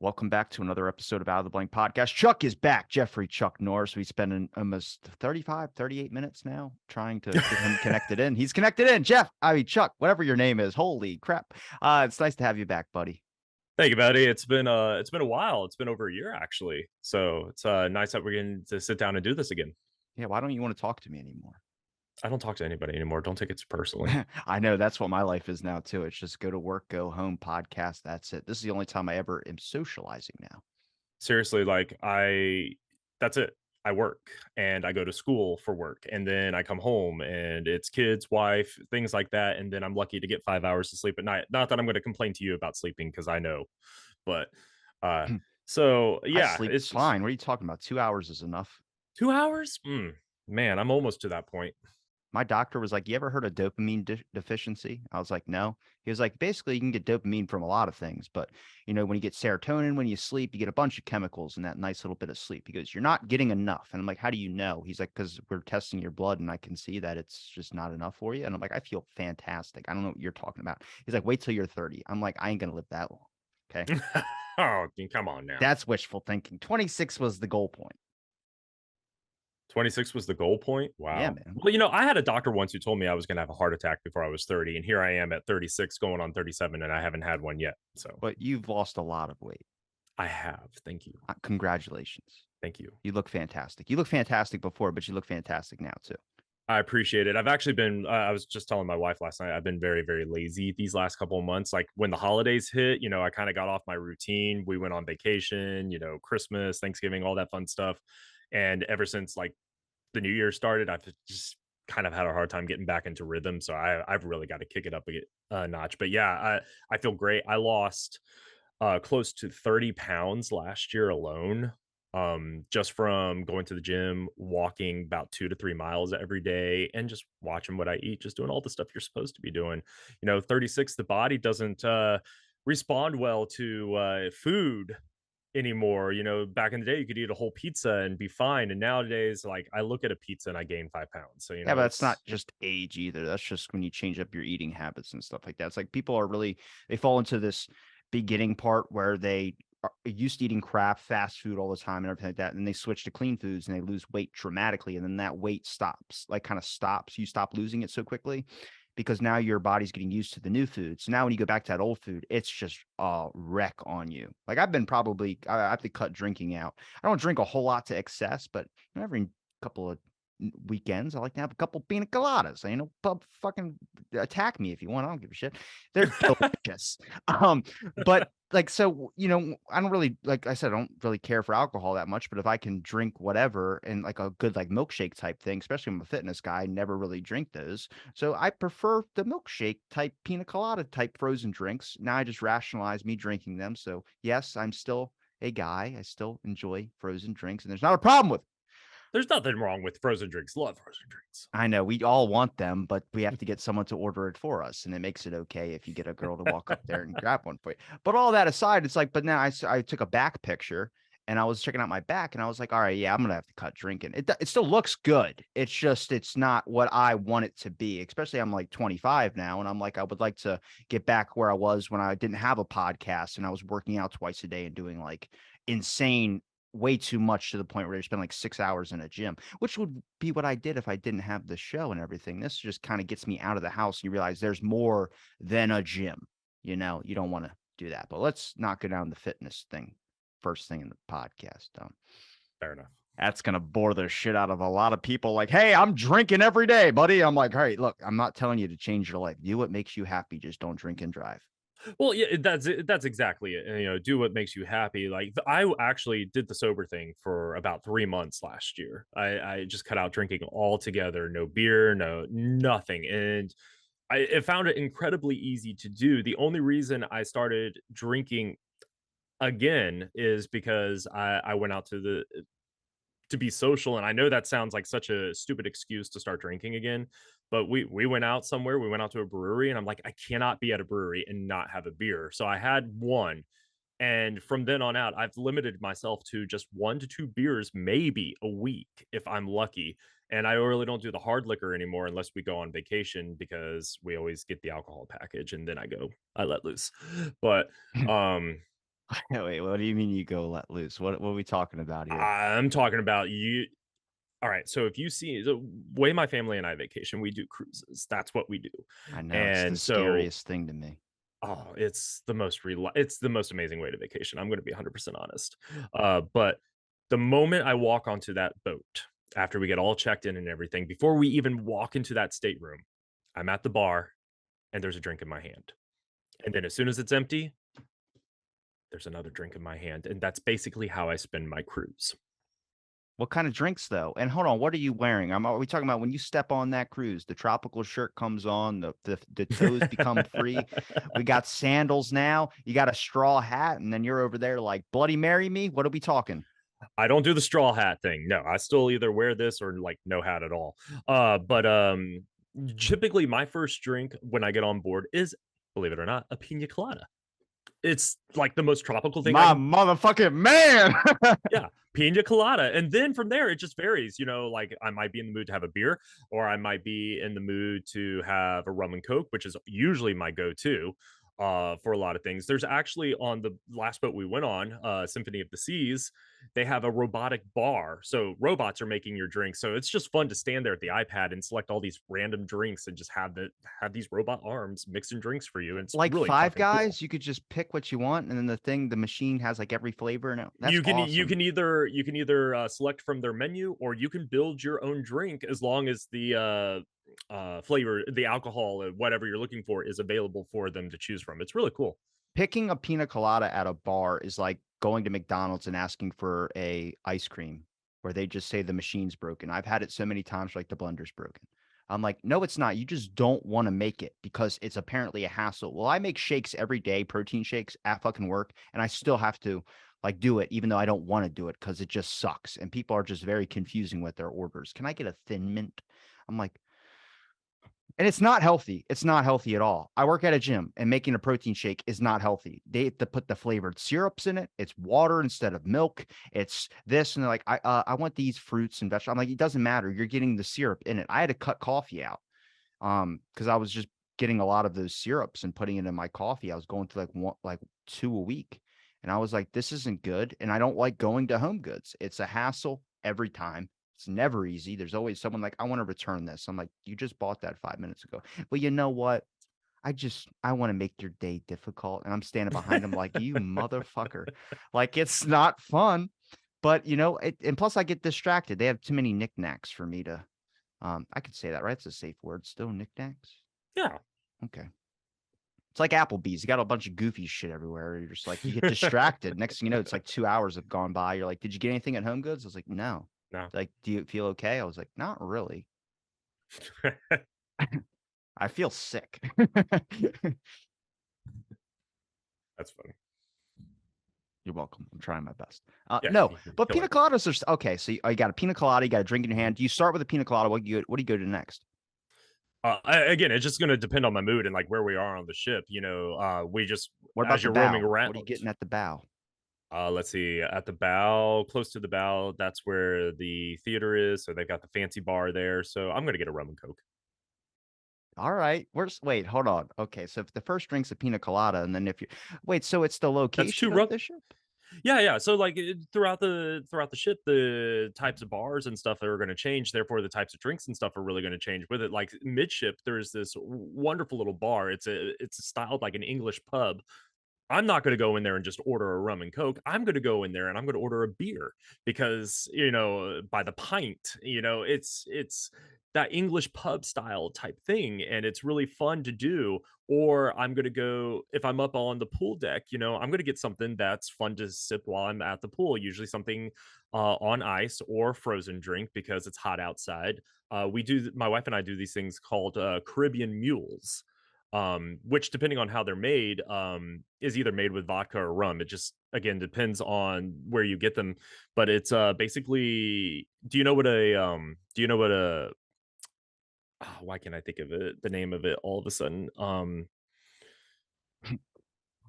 Welcome back to another episode of Out of the Blank Podcast. Chuck is back. Jeffrey Chuck Norris. We spent almost 35, 38 minutes now trying to get him connected in. He's connected in. Chuck, whatever your name is. Holy crap. It's nice to have you back, buddy. Thank you, buddy. It's been a while. It's been over a year actually. So it's nice that we're getting to sit down and do this again. Yeah, why don't you want to talk to me anymore? I don't talk to anybody anymore. Don't take it personally. I know that's what my life is now too. It's just go to work, go home, podcast. That's it. This is the only time I ever am socializing now. Seriously, that's it. I work and I go to school for work and then I come home and it's kids, wife, things like that. And then I'm lucky to get 5 hours of sleep at night. Not that I'm going to complain to you about sleeping because I know, but uh, so I yeah, sleep it's just fine. What are you talking about? 2 hours is enough. 2 hours. Man, I'm almost to that point. My doctor was like, "You ever heard of dopamine deficiency?" I was like, "No." He was like, "Basically, you can get dopamine from a lot of things, but when you get serotonin when you sleep, you get a bunch of chemicals in that nice little bit of sleep." He goes, "You're not getting enough." And I'm like, "How do you know?" He's like, "Because we're testing your blood and I can see that it's just not enough for you." And I'm like, "I feel fantastic. I don't know what you're talking about." He's like, "Wait till you're 30." I'm like, "I ain't gonna live that long." Okay. Oh, come on now. That's wishful thinking. 26 was the goal point. 26 was the goal point? Yeah, Wow. man. Well, I had a doctor once who told me I was gonna have a heart attack before I was 30, and here I am at 36 going on 37, and I haven't had one yet, so But you've lost a lot of weight. I have. Thank you. Congratulations. Thank you. You look fantastic. You look fantastic before, but you look fantastic now too. I appreciate it. I've actually been I was just telling my wife last night, I've been very, very lazy these last couple of months. Like, when the holidays hit, I kinda got off my routine. We went on vacation, Christmas, Thanksgiving, all that fun stuff, and ever since, the new year started, I've just kind of had a hard time getting back into rhythm. So I've really got to kick it up a notch. But yeah, I feel great. I lost close to 30 pounds last year alone. Just from going to the gym, walking about 2 to 3 miles every day, and just watching what I eat, just doing all the stuff you're supposed to be doing. 36, the body doesn't respond well to food anymore. Back in the day, you could eat a whole pizza and be fine. And nowadays, like, I look at a pizza and I gain 5 pounds. So, Yeah, but that's not it's just age either. That's just when you change up your eating habits and stuff like that. It's like people are really they fall into this beginning part where they are used to eating crap, fast food all the time and everything like that, and they switch to clean foods and they lose weight dramatically, and then that weight stops, like kind of stops. You stop losing it so quickly because now your body's getting used to the new food. So now when you go back to that old food, it's just a wreck on you. Like I have to cut drinking out. I don't drink a whole lot to excess, but every couple of weekends, I like to have a couple pina coladas. Pub fucking attack me if you want. I don't give a shit. They're delicious. But like so, I don't really like I said, I don't really care for alcohol that much. But if I can drink whatever and like a good like milkshake type thing, especially I'm a fitness guy, I never really drink those. So I prefer the milkshake type pina colada type frozen drinks. Now I just rationalize me drinking them. So yes, I'm still a guy. I still enjoy frozen drinks, and there's not a problem with it. There's nothing wrong with frozen drinks. Love frozen drinks. I know we all want them, but we have to get someone to order it for us, and it makes it okay if you get a girl to walk up there and grab one for you. But all that aside, it's like, but now I took a back picture and I was checking out my back, and I was like, all right, yeah, I'm gonna have to cut drinking. It still looks good. It's just it's not what I want it to be. Especially I'm like 25 now, and I'm like I would like to get back where I was when I didn't have a podcast and I was working out twice a day and doing like insane way too much to the point where I spend like 6 hours in a gym, which would be what I did if I didn't have the show and everything. This just kind of gets me out of the house. And you realize there's more than a gym. You don't want to do that. But let's not go down the fitness thing first thing in the podcast. Fair enough. That's going to bore the shit out of a lot of people. Like, hey, I'm drinking every day, buddy. I'm like, all right, look, I'm not telling you to change your life. Do what makes you happy. Just don't drink and drive. Well, yeah, that's exactly it. Do what makes you happy. Like, I actually did the sober thing for about 3 months last year. I just cut out drinking altogether. No beer, no nothing, and I found it incredibly easy to do. The only reason I started drinking again is because I went out to be social, and I know that sounds like such a stupid excuse to start drinking again, but we went out somewhere, we went out to a brewery, and I'm like, I cannot be at a brewery and not have a beer. So I had one, and from then on out, I've limited myself to just 1 to 2 beers, maybe a week if I'm lucky. And I really don't do the hard liquor anymore unless we go on vacation because we always get the alcohol package and then I let loose. But um Wait, what do you mean you go let loose? What are we talking about here? I'm talking about you. All right, so if you see the way my family and I vacation, we do cruises. That's what we do. I know it's the And so, scariest thing to me. oh, it's the most amazing way to vacation. I'm going to be 100% honest. But the moment I walk onto that boat, after we get all checked in and everything, before we even walk into that stateroom, I'm at the bar and there's a drink in my hand. And then as soon as it's empty, there's another drink in my hand, and that's basically how I spend my cruise. What kind of drinks though? And hold on, what are you wearing? Are we talking about when you step on that cruise? The tropical shirt comes on, the toes become free. We got sandals now. You got a straw hat, and then you're over there like Bloody Mary me. What are we talking? I don't do the straw hat thing. No, I still either wear this or like no hat at all. But typically my first drink when I get on board is, believe it or not, a pina colada. It's like the most tropical thing I My can. motherfucking man. Yeah, pina colada. And then from there, it just varies. You know, like I might be in the mood to have a beer, or I might be in the mood to have a rum and coke, which is usually my go-to for a lot of things. There's actually on the last boat we went on, Symphony of the Seas, they have a robotic bar. So robots are making your drinks. So it's just fun to stand there at the iPad and select all these random drinks and just have these robot arms mixing drinks for you. And it's Like really Five fucking cool. Guys, you could just pick what you want, and then the machine has like every flavor in it. That's You awesome. can either select from their menu, or you can build your own drink as long as the flavor, the alcohol, whatever you're looking for is available for them to choose from. It's really cool. Picking a pina colada at a bar is like going to McDonald's and asking for a ice cream where they just say the machine's broken. I've had it so many times like the blender's broken. I'm like, no, it's not. You just don't want to make it because it's apparently a hassle. Well, I make shakes every day, protein shakes at fucking work, and I still have to like do it, even though I don't want to do it because it just sucks. And people are just very confusing with their orders. Can I get a thin mint? I'm like, and it's not healthy. It's not healthy at all. I work at a gym and making a protein shake is not healthy. They have to put the flavored syrups in it. It's water instead of milk. It's this. And they're like, I want these fruits and vegetables. I'm like, it doesn't matter. You're getting the syrup in it. I had to cut coffee out because I was just getting a lot of those syrups and putting it in my coffee. I was going to like two a week. And I was like, this isn't good. And I don't like going to Home Goods. It's a hassle every time. It's never easy. There's always someone like, I want to return this. I'm like, you just bought that 5 minutes ago. Well, you know what? I want to make your day difficult. And I'm standing behind them like, you motherfucker. Like, it's not fun. But, and plus I get distracted. They have too many knickknacks for me to, I could say that, right? It's a safe word still, knickknacks. Yeah. Okay. It's like Applebee's. You got a bunch of goofy shit everywhere. You're just like, you get distracted. Next thing you know, it's like 2 hours have gone by. You're like, did you get anything at Home Goods? I was like, no. No. Like, do you feel okay? I was like, not really. I feel sick. That's funny. You're welcome. I'm trying my best. Yeah, No, you're but killing pina coladas are okay. So you got a pina colada, you got a drink in your hand. Do you start with a pina colada? What do you go to next? again, it's just going to depend on my mood and like where we are on the ship. You know, we just, What about as the you're roaming bow? around. What are you getting at the bow? Let's see, at the bow, close to the bow, that's where the theater is. So they've got the fancy bar there. So I'm going to get a rum and coke. All right. Wait, hold on. Okay, so if the first drink's a pina colada, and then if you wait, so it's the That's two location of rum. the ship? Yeah. So like throughout the ship, the types of bars and stuff are going to change. Therefore, the types of drinks and stuff are really going to change with it. Like midship, there's this wonderful little bar. It's styled like an English pub. I'm not going to go in there and just order a rum and coke. I'm going to go in there and I'm going to order a beer because, by the pint, it's that English pub style type thing, and it's really fun to do. Or I'm going to go, if I'm up on the pool deck, I'm going to get something that's fun to sip while I'm at the pool, usually something on ice or frozen drink because it's hot outside. My wife and I do these things called Caribbean mules, which depending on how they're made, is either made with vodka or rum. It just again depends on where you get them. But it's basically, do you know what a why can't I think of it, the name of it all of a sudden?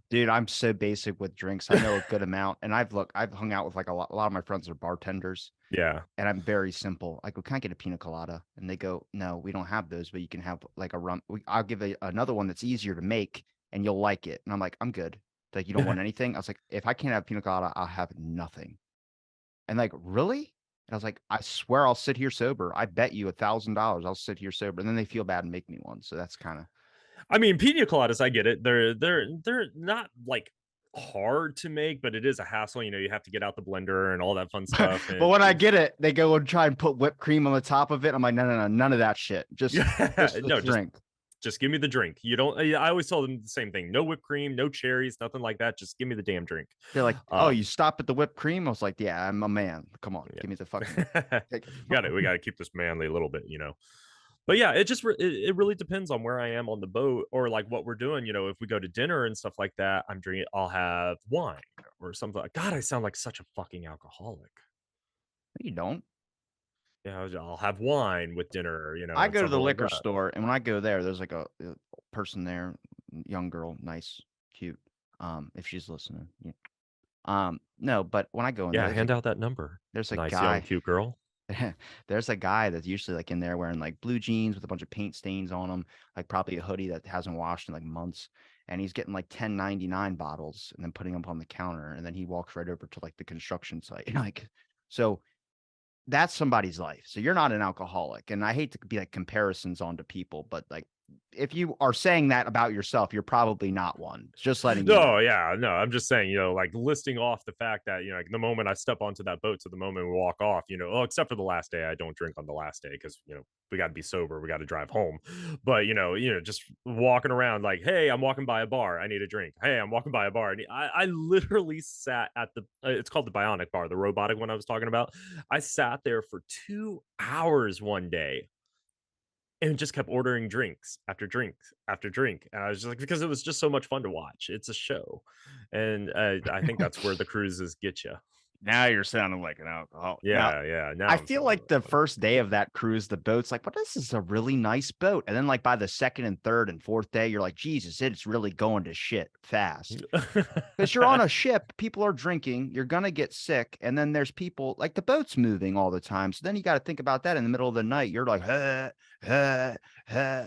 Dude, I'm so basic with drinks. I know a good amount, and I've hung out with like a lot of my friends are bartenders, Yeah. and I'm very simple. I go, "Can I get a pina colada?" And they go, "No, we don't have those, but you can have like a rum. I'll give another one that's easier to make, and you'll like it." And I'm like, "I'm good." Like, you don't want anything? I was like, if I can't have pina colada, I'll have nothing. And like, really? And I was like, I swear I'll sit here sober. I bet you $1,000 I'll sit here sober. And then they feel bad and make me one. So that's kind of I mean, pina coladas, I get it. They're not like hard to make, but it is a hassle. You know, you have to get out the blender and all that fun stuff. but And when I get it, they go and try and put whipped cream on the top of it. I'm like, no, no, no, none of that shit. Just the no, drink. just give me the drink. You don't. I always tell them the same thing. No whipped cream, no cherries, nothing like that. Just give me the damn drink. They're like, oh, you Um, stop at the whipped cream? I was like, yeah, I'm a man. Come on, give me the fucking. yeah, Like, got it. We got to keep this manly a little bit, you know. But yeah, it really depends on where I am on the boat or like what we're doing. You know, if we go to dinner and stuff like that, I'll have wine or something. God, I sound like such a fucking alcoholic. you don't. Yeah, I'll have wine with dinner, you I know, go to something the like liquor that. store, and when I go there, there's like a person there, young girl, nice, cute. If she's listening, yeah. No, but when I go in there, Yeah, hand out that number. there's a Nice young guy, cute girl. there's a guy that's usually like in there wearing like blue jeans with a bunch of paint stains on him, like probably a hoodie that hasn't washed in like months, and he's getting like 10.99 bottles and then putting them on the counter, and then he walks right over to like the construction site, and like, so that's somebody's life. So you're not an alcoholic. And I hate to be like comparisons onto people, but like if you are saying that about yourself, you're probably not one. Just letting you know. No, yeah, no, I'm just saying, you know, like listing off the fact that, you know, like the moment I step onto that boat to the moment we walk off, you know, oh, except for the last day, I don't drink on the last day because, you know, we got to be sober, we got to drive home. But, just walking around like, hey, I'm walking by a bar, I need a drink. Hey, I'm walking by a bar. I literally sat at it's called the Bionic Bar, the robotic one I was talking about. I sat there for 2 hours one day and just kept ordering drinks after drink after drink, and I was just like because it was just so much fun to watch. It's a show, and I think that's where the cruises get you. Now you're sounding like an alcoholic. Now, Yeah, yeah. Now I I'm feel sounding like like the one. first day of that cruise, the boat's like, but this is a really nice boat. And then, like, by the second and third and fourth day, you're like, Jesus, it's really going to shit fast. Because you're on a ship, people are drinking, you're gonna get sick, and then there's people like the boat's moving all the time. So then you got to think about that in the middle of the night. You're like, huh, huh.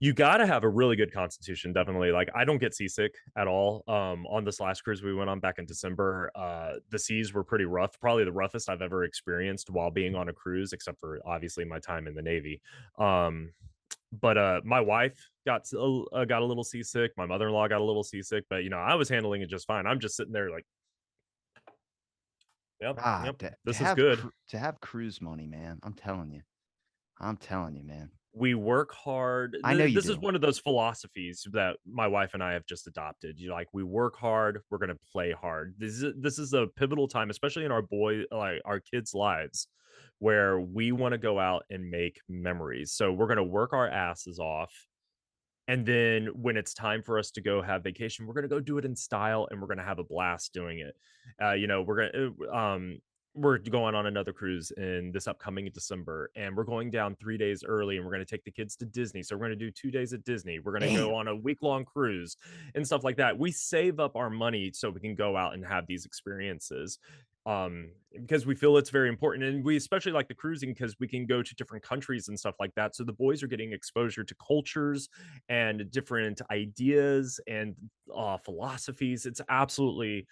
You gotta have a really good constitution, definitely. Like, I don't get seasick at all. On this last cruise we went on back in December, the seas were pretty rough, probably the roughest I've ever experienced while being on a cruise, except for obviously my time in the Navy. But my wife got a little seasick. My mother-in-law got a little seasick, but I was handling it just fine. I'm just sitting there like, yep, God, yep, this is good. to have cruise money, man. I'm telling you, man. We work hard. I know you This is do. one of those philosophies that my wife and I have just adopted. You like we work hard, we're gonna play hard. This is a pivotal time, especially in our kids' lives, where we want to go out and make memories. So we're gonna work our asses off. And then when it's time for us to go have vacation, we're gonna go do it in style and we're gonna have a blast doing it. We're going on another cruise in this upcoming December, and we're going down 3 days early, and we're going to take the kids to Disney. So we're going to do 2 days at Disney. We're going to go Damn. on a week long cruise and stuff like that. We save up our money so we can go out and have these experiences because we feel it's very important, and we especially like the cruising because we can go to different countries and stuff like that. So the boys are getting exposure to cultures and different ideas and philosophies. It's absolutely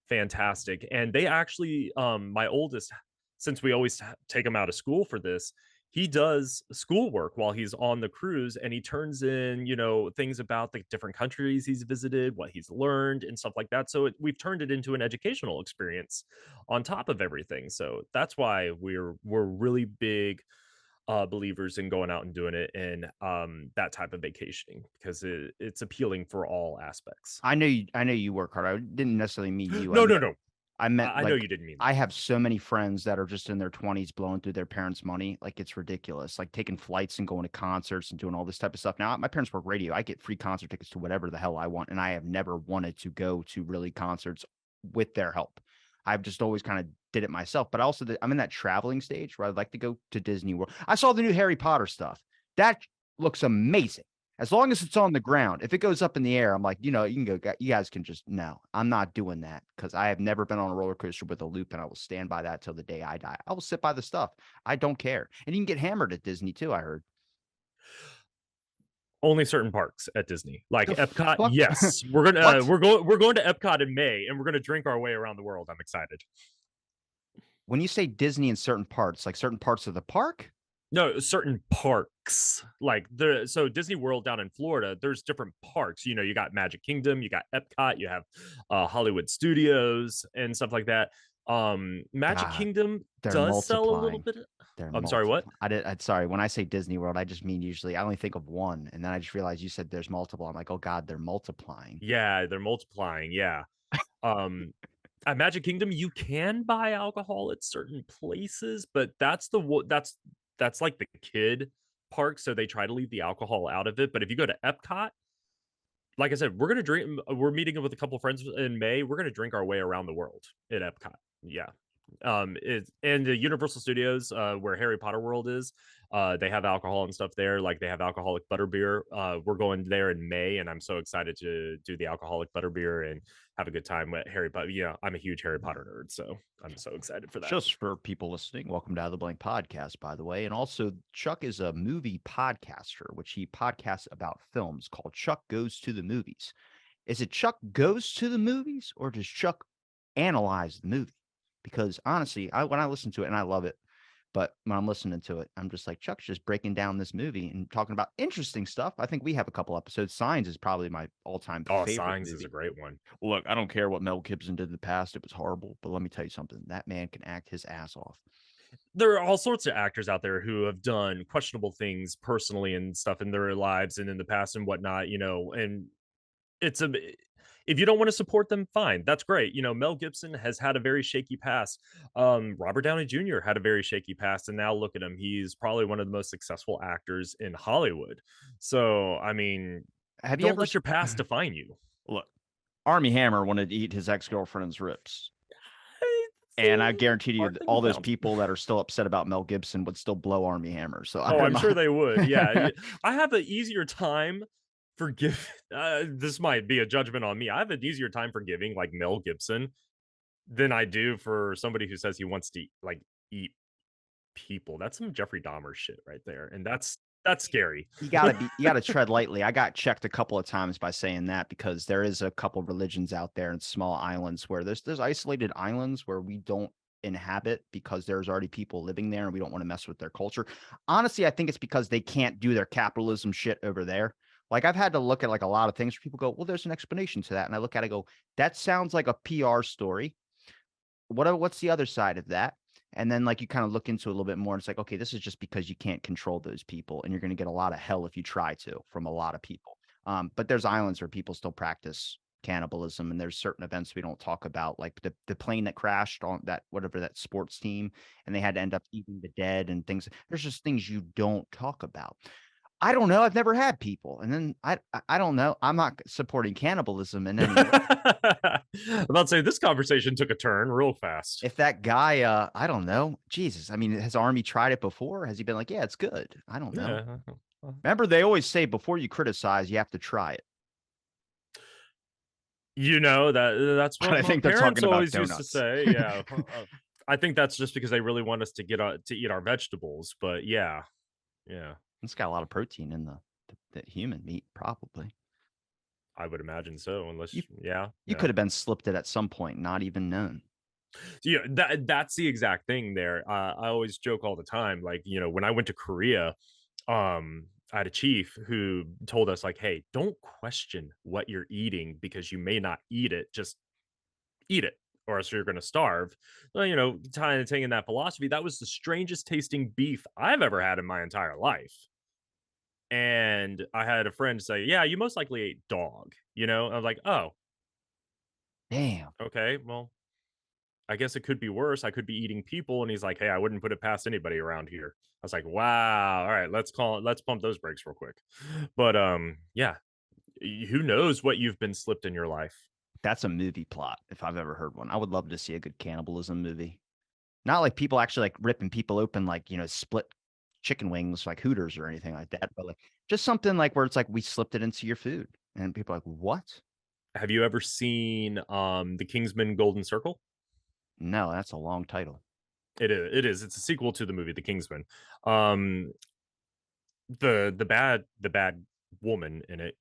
fantastic. And they actually, my oldest, since we always take him out of school for this, he does schoolwork while he's on the cruise and he turns in, things about the different countries he's visited, what he's learned, and stuff like that. So we've turned it into an educational experience on top of everything. So that's why we're really big believers in going out and doing it and that type of vacationing because it's appealing for all aspects. I know you work hard. I didn't necessarily mean you. No, no, no. I meant I know like you didn't mean I that. have so many friends that are just in their 20s blowing through their parents' money. Like it's ridiculous. Like taking flights and going to concerts and doing all this type of stuff. Now, my parents work radio. I get free concert tickets to whatever the hell I want. And I have never wanted to go to really concerts with their help. I've just always kind of did it myself. But also, I'm in that traveling stage where I'd like to go to Disney World. I saw the new Harry Potter stuff. That looks amazing. As long as it's on the ground. If it goes up in the air, I'm like, you can go. You guys can just no. I'm not doing that because I have never been on a roller coaster with a loop, and I will stand by that till the day I die. I will sit by the stuff. I don't care. And you can get hammered at Disney too. I heard. Only certain parks at Disney, like The Epcot. fuck? Yes, What? we're going to Epcot in May, and we're gonna drink our way around the world. I'm excited. When you say Disney in certain parts, like certain parts of the park? No, certain parks. Like so Disney World down in Florida, there's different parks. You know, you got Magic Kingdom, you got Epcot, you have Hollywood Studios and stuff like that. Magic God, Kingdom they're does sell a little multiplying. bit. They're I'm sorry, what? multiplying. I'm sorry. When I say Disney World, I just mean usually I only think of one, and then I just realized you said there's multiple. I'm like, oh God, they're multiplying. Yeah, they're multiplying. Yeah. Um, at Magic Kingdom, you can buy alcohol at certain places, but that's like the kid park, so they try to leave the alcohol out of it. But if you go to Epcot, like I said, we're gonna drink. We're meeting with a couple friends in May. We're gonna drink our way around the world at Epcot. Yeah, it's and the Universal Studios, where Harry Potter World is. They have alcohol and stuff there. Like they have alcoholic butterbeer. We're going there in May, and I'm so excited to do the alcoholic butterbeer and have a good time with Harry Potter. Yeah, I'm a huge Harry Potter nerd, so I'm so excited for that. Just for people listening, welcome to Out of the Blank Podcast, by the way. And also, Chuck is a movie podcaster, which he podcasts about films called Chuck Goes to the Movies. Is it Chuck goes to the movies or does Chuck analyze the movie? Because honestly, when I listen to it and I love it, but when I'm listening to it, I'm just like, Chuck's just breaking down this movie and talking about interesting stuff. I think we have a couple episodes. Signs is probably my all-time Oh, favorite Signs is a movie. great one. Look, I don't care what Mel Gibson did in the past. It was horrible. But let me tell you something. That man can act his ass off. There are all sorts of actors out there who have done questionable things personally and stuff in their lives and in the past and whatnot, you know, and it's a if you don't want to support them, fine. That's great. You know, Mel Gibson has had a very shaky past. Robert Downey Jr. had a very shaky past, and now look at him. He's probably one of the most successful actors in Hollywood. So, I mean, Have you don't ever let your past define you. look? Army Hammer wanted to eat his ex-girlfriend's ribs. And I It's guarantee a you hard thing to all those balance. people that are still upset about Mel Gibson would still blow Army Hammer. So I Oh, don't I'm sure know. they would. Yeah, I have an easier time forgive. This might be a judgment on me. I have an easier time forgiving like Mel Gibson than I do for somebody who says he wants to like eat people. That's some Jeffrey Dahmer shit right there, and that's scary. You gotta tread lightly. I got checked a couple of times by saying that because there is a couple religions out there in small islands where there's isolated islands where we don't inhabit because there's already people living there and we don't want to mess with their culture. Honestly, I think it's because they can't do their capitalism shit over there. Like I've had to look at like a lot of things where people go, well, there's an explanation to that. And I look at it, and go, that sounds like a PR story. What's the other side of that? And then like you kind of look into it a little bit more. And it's like, okay, this is just because you can't control those people, and you're going to get a lot of hell if you try to from a lot of people. But there's islands where people still practice cannibalism, and there's certain events we don't talk about, like the plane that crashed on that whatever that sports team, and they had to end up eating the dead and things. There's just things you don't talk about. I don't know. I've never had people, and then I don't know. I'm not supporting cannibalism in any way. I'm about to say this conversation took a turn real fast. If that guy, I don't know. Jesus. I mean, has Army tried it before? Has he been like, yeah, it's good? I don't know. Yeah. Remember, they always say before you criticize, you have to try it. You know, that's But what I my think they're parents talking about always used to donuts. say. Yeah. I think that's just because they really want us to get to eat our vegetables, but yeah. Yeah. It's got a lot of protein in the human meat, probably. I would imagine so, You unless yeah, you yeah. could have been slipped it at some point, not even known. Yeah, that's the exact thing there. I always joke all the time, like, you know, when I went to Korea, I had a chief who told us, like, "Hey, don't question what you're eating because you may not eat it. Just eat it, or else you're gonna starve." Well, you know, taking that philosophy, that was the strangest tasting beef I've ever had in my entire life. And I had a friend say, "Yeah, you most likely ate dog." You know, I was like, "Oh, Damn. okay, well, I guess it could be worse. I could be eating people." And he's like, "Hey, I wouldn't put it past anybody around here." I was like, "Wow. All right, let's pump those brakes real quick." But yeah, who knows what you've been slipped in your life. That's a movie plot if I've ever heard one. I would love to see a good cannibalism movie. Not like people actually like ripping people open, like, split chicken wings like Hooters or anything like that, but like just something like where it's like we slipped it into your food and people are like, what? Have you ever seen The Kingsman Golden Circle? No, that's a long title. It is. It's a sequel to the movie The Kingsman. Um the bad woman in it.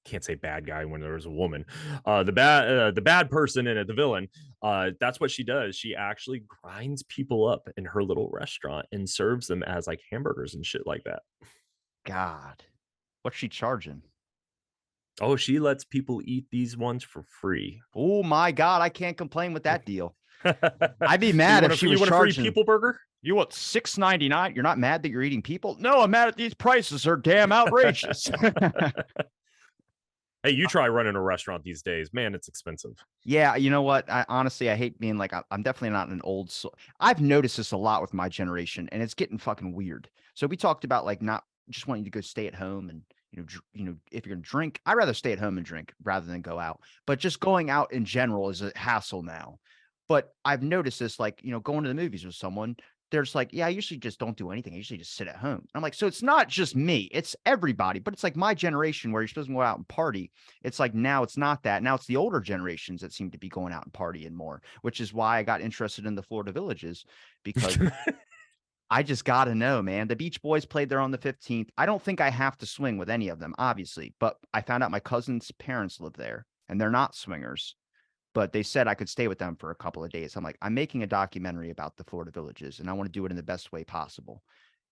Can't say bad guy when there's a woman. The bad person in it, the villain. That's what she does. She actually grinds people up in her little restaurant and serves them as like hamburgers and shit like that. God, what's she charging? Oh, she lets people eat these ones for free. Oh my God, I can't complain with that deal. I'd be mad if she You was want a free charging. people burger? You want $6.99? You're not mad that you're eating people? No, I'm mad at these prices. Are damn outrageous. Hey, you try running a restaurant these days, man. It's expensive. Yeah, you know what? I honestly, I hate being like I'm definitely not an old soul. I've noticed this a lot with my generation, and it's getting fucking weird. So we talked about like not just wanting to go stay at home and if you're gonna drink, I'd rather stay at home and drink rather than go out. But just going out in general is a hassle now. But I've noticed this, like going to the movies with someone. There's like, yeah, I usually just don't do anything. I usually just sit at home. I'm like, so it's not just me, it's everybody. But it's like my generation where you're supposed to go out and party. It's like now it's not that. Now it's the older generations that seem to be going out and partying more, which is why I got interested in the Florida Villages because I just got to know, man. The Beach Boys played there on the 15th. I don't think I have to swing with any of them, obviously, but I found out my cousin's parents live there and they're not swingers, but they said I could stay with them for a couple of days. I'm like, I'm making a documentary about the Florida Villages and I want to do it in the best way possible.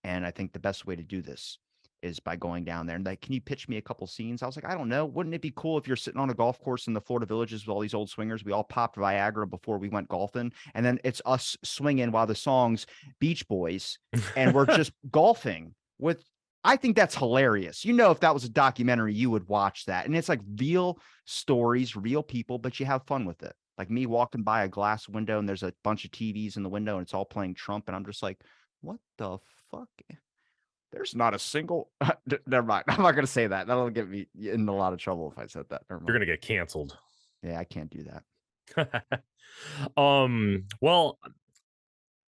And I think the best way to do this is by going down there and like, can you pitch me a couple scenes? I was like, I don't know. Wouldn't it be cool if you're sitting on a golf course in the Florida Villages with all these old swingers? We all popped Viagra before we went golfing. And then it's us swinging while the song's Beach Boys and we're just golfing with, I think that's hilarious. If that was a documentary, you would watch that. And it's like real stories, real people, but you have fun with it. Like me walking by a glass window and there's a bunch of TVs in the window and it's all playing Trump. And I'm just like, what the fuck? There's not a single. Never mind. I'm not going to say that. That'll get me in a lot of trouble if I said that. Never mind. You're gonna get canceled. Yeah, I can't do that. Well,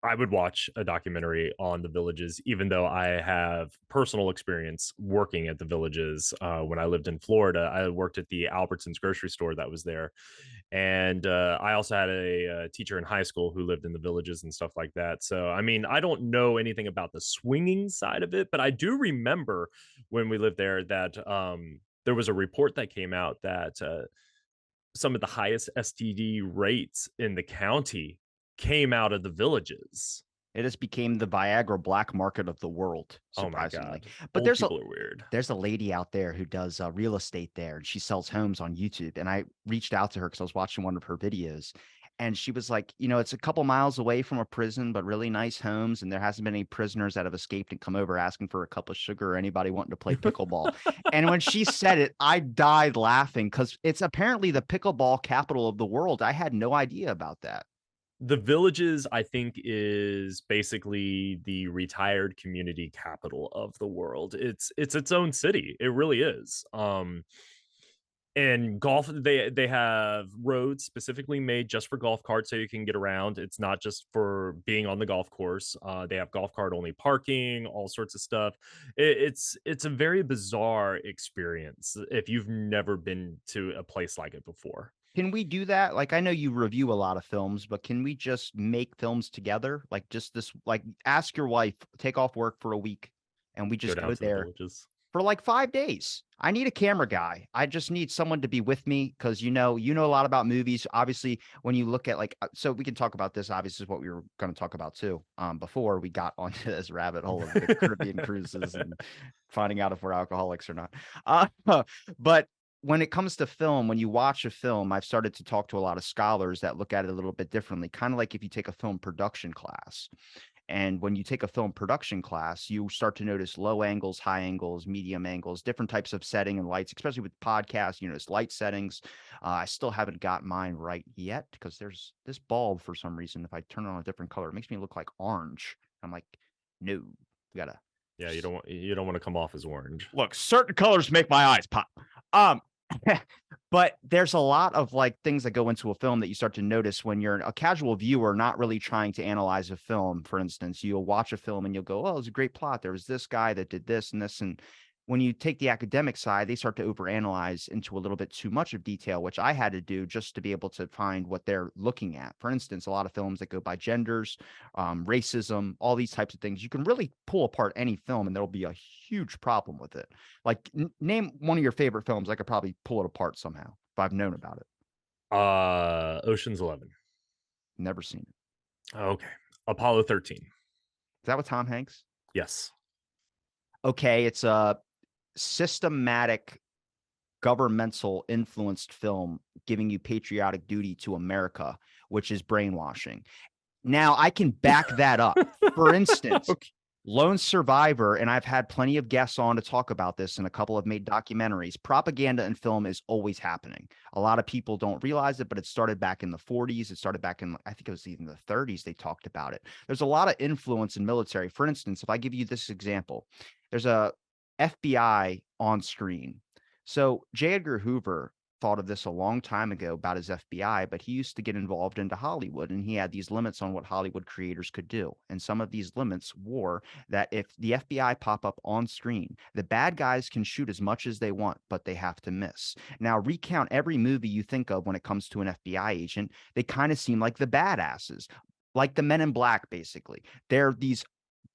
I would watch a documentary on the villages, even though I have personal experience working at the villages. When I lived in Florida, I worked at the Albertsons grocery store that was there. And I also had a teacher in high school who lived in the villages and stuff like that. So, I mean, I don't know anything about the swinging side of it, but I do remember when we lived there that there was a report that came out that some of the highest STD rates in the county came out of the villages. It just became the Viagra black market of the world, Oh my surprisingly. god. But Old people are weird. there's a lady out there who does real estate there, and she sells homes on YouTube. And I reached out to her because I was watching one of her videos, and she was like, it's a couple miles away from a prison, but really nice homes, and there hasn't been any prisoners that have escaped and come over asking for a cup of sugar or anybody wanting to play pickleball. And when she said it, I died laughing because it's apparently the pickleball capital of the world. I had no idea about that. The villages, I think, is basically the retired community capital of the world. It's its own city. It really is. And golf, they have roads specifically made just for golf carts so you can get around. It's not just for being on the golf course. They have golf cart only parking, all sorts of stuff. It's a very bizarre experience if you've never been to a place like it before. Can we do that? Like, I know you review a lot of films, but can we just make films together? Like, just this, like, ask your wife, take off work for a week, and we Go just down go to the there villages. for like 5 days. I need a camera guy. I just need someone to be with me because you know a lot about movies. Obviously, when you look at like, so we can talk about this. Obviously, is what we were going to talk about too. Before we got onto this rabbit hole of the Caribbean cruises and finding out if we're alcoholics or not. But when it comes to film, when you watch a film, I've started to talk to a lot of scholars that look at it a little bit differently, kind of like if you take a film production class. And when you take a film production class, you start to notice low angles, high angles, medium angles, different types of setting and lights, especially with podcasts, it's light settings. I still haven't got mine right yet because there's this bulb for some reason. If I turn it on a different color, it makes me look like orange. I'm like, no, we gotta Yeah, you don't want to come off as orange. look, certain colors make my eyes pop. Um, but there's a lot of like things that go into a film that you start to notice when you're a casual viewer, not really trying to analyze a film. For instance, you'll watch a film and you'll go, "Oh, it was a great plot. There was this guy that did this and this," and when you take the academic side, they start to overanalyze into a little bit too much of detail, which I had to do just to be able to find what they're looking at. For instance, a lot of films that go by genders, racism, all these types of things, you can really pull apart any film and there'll be a huge problem with it. Like, name one of your favorite films. I could probably pull it apart somehow if I've known about it. Ocean's 11. Never seen it. Okay. Apollo 13. Is that with Tom Hanks? Yes. Okay, it's a systematic governmental influenced film giving you patriotic duty to America, which is brainwashing. Now, I can back that up. For instance, Okay. Lone Survivor, and I've had plenty of guests on to talk about this, and a couple have made documentaries. Propaganda in film is always happening. A lot of people don't realize it, but it started back in the 40s. It started back in, I think it was even the 30s, they talked about it. There's a lot of influence in military. For instance, if I give you this example, there's a FBI on screen. So J. Edgar Hoover thought of this a long time ago about his FBI, but he used to get involved into Hollywood and he had these limits on what Hollywood creators could do. And some of these limits were that if the FBI pop up on screen, the bad guys can shoot as much as they want, but they have to miss. Now, recount every movie you think of when it comes to an FBI agent, they kind of seem like the badasses, like the Men in Black, basically. They're these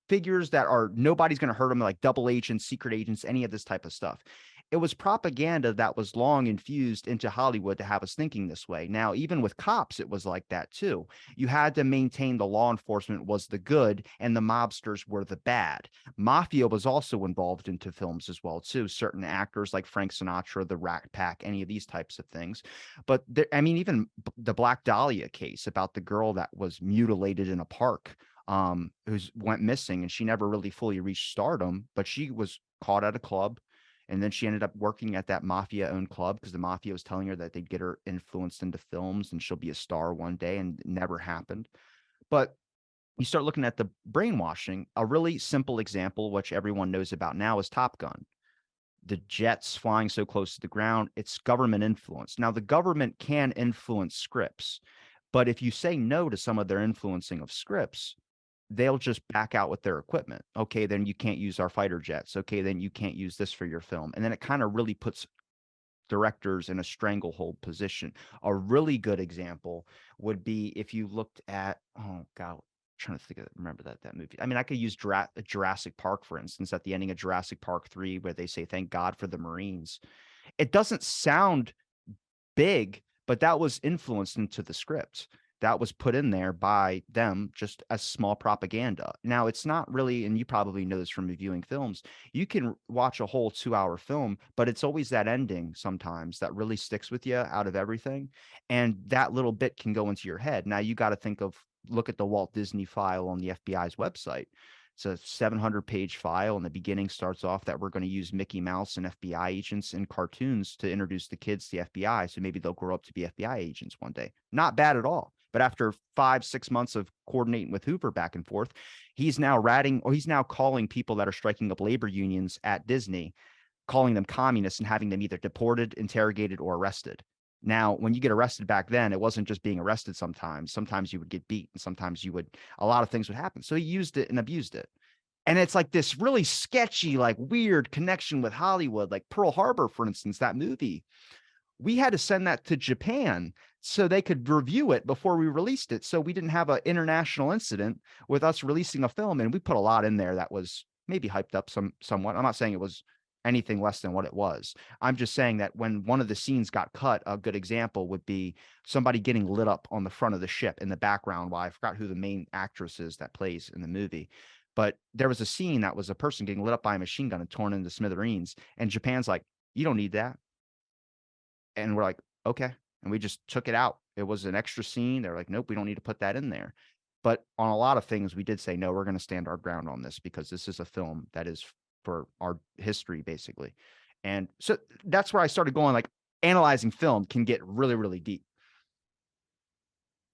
figures that are nobody's going to hurt them, like double agents, secret agents, any of this type of stuff. It was propaganda that was long infused into Hollywood to have us thinking this way. Now, even with cops, it was like that too. You had to maintain the law enforcement was the good and the mobsters were the bad. Mafia was also involved into films as well too. Certain actors like Frank Sinatra, the Rat Pack, any of these types of things. But there, I mean, even the Black Dahlia case about the girl that was mutilated in a park, who's went missing, and she never really fully reached stardom, but she was caught at a club, and then she ended up working at that mafia owned club because the mafia was telling her that they'd get her influenced into films and she'll be a star one day, and it never happened. But you start looking at the brainwashing. A really simple example, which everyone knows about now, is Top Gun. The jets flying so close to the ground, it's government influence. Now, the government can influence scripts, but if you say no to some of their influencing of scripts, they'll just back out with their equipment. Okay, then you can't use our fighter jets. Okay, then you can't use this for your film. And then it kind of really puts directors in a stranglehold position. A really good example would be if you looked at, oh God, I'm trying to think of remember that movie. I mean, I could use Jurassic Park, for instance, at the ending of Jurassic Park 3, where they say, "Thank God for the Marines." It doesn't sound big, but that was influenced into the script. That was put in there by them just as small propaganda. Now, it's not really, and you probably know this from reviewing films, you can watch a whole 2-hour film, but it's always that ending sometimes that really sticks with you out of everything. And that little bit can go into your head. Now, you got to look at the Walt Disney file on the FBI's website. It's a 700-page file, and the beginning starts off that we're going to use Mickey Mouse and FBI agents and cartoons to introduce the kids to the FBI, so maybe they'll grow up to be FBI agents one day. Not bad at all. But after 5-6 months of coordinating with Hoover back and forth, he's now calling people that are striking up labor unions at Disney, calling them communists and having them either deported, interrogated, or arrested. Now, when you get arrested back then, it wasn't just being arrested sometimes. Sometimes you would get beat, and sometimes a lot of things would happen. So he used it and abused it. And it's like this really sketchy, like weird connection with Hollywood, like Pearl Harbor, for instance, that movie. We had to send that to Japan so they could review it before we released it. So we didn't have an international incident with us releasing a film. And we put a lot in there that was maybe hyped up somewhat. I'm not saying it was anything less than what it was. I'm just saying that when one of the scenes got cut, a good example would be somebody getting lit up on the front of the ship in the background. Well, I forgot who the main actress is that plays in the movie. But there was a scene that was a person getting lit up by a machine gun and torn into smithereens. And Japan's like, you don't need that. And we're like, okay. And we just took it out. It was an extra scene. They're like, nope, we don't need to put that in there. But on a lot of things, we did say, no, we're going to stand our ground on this because this is a film that is for our history, basically. And so that's where I started going, like, analyzing film can get really, really deep.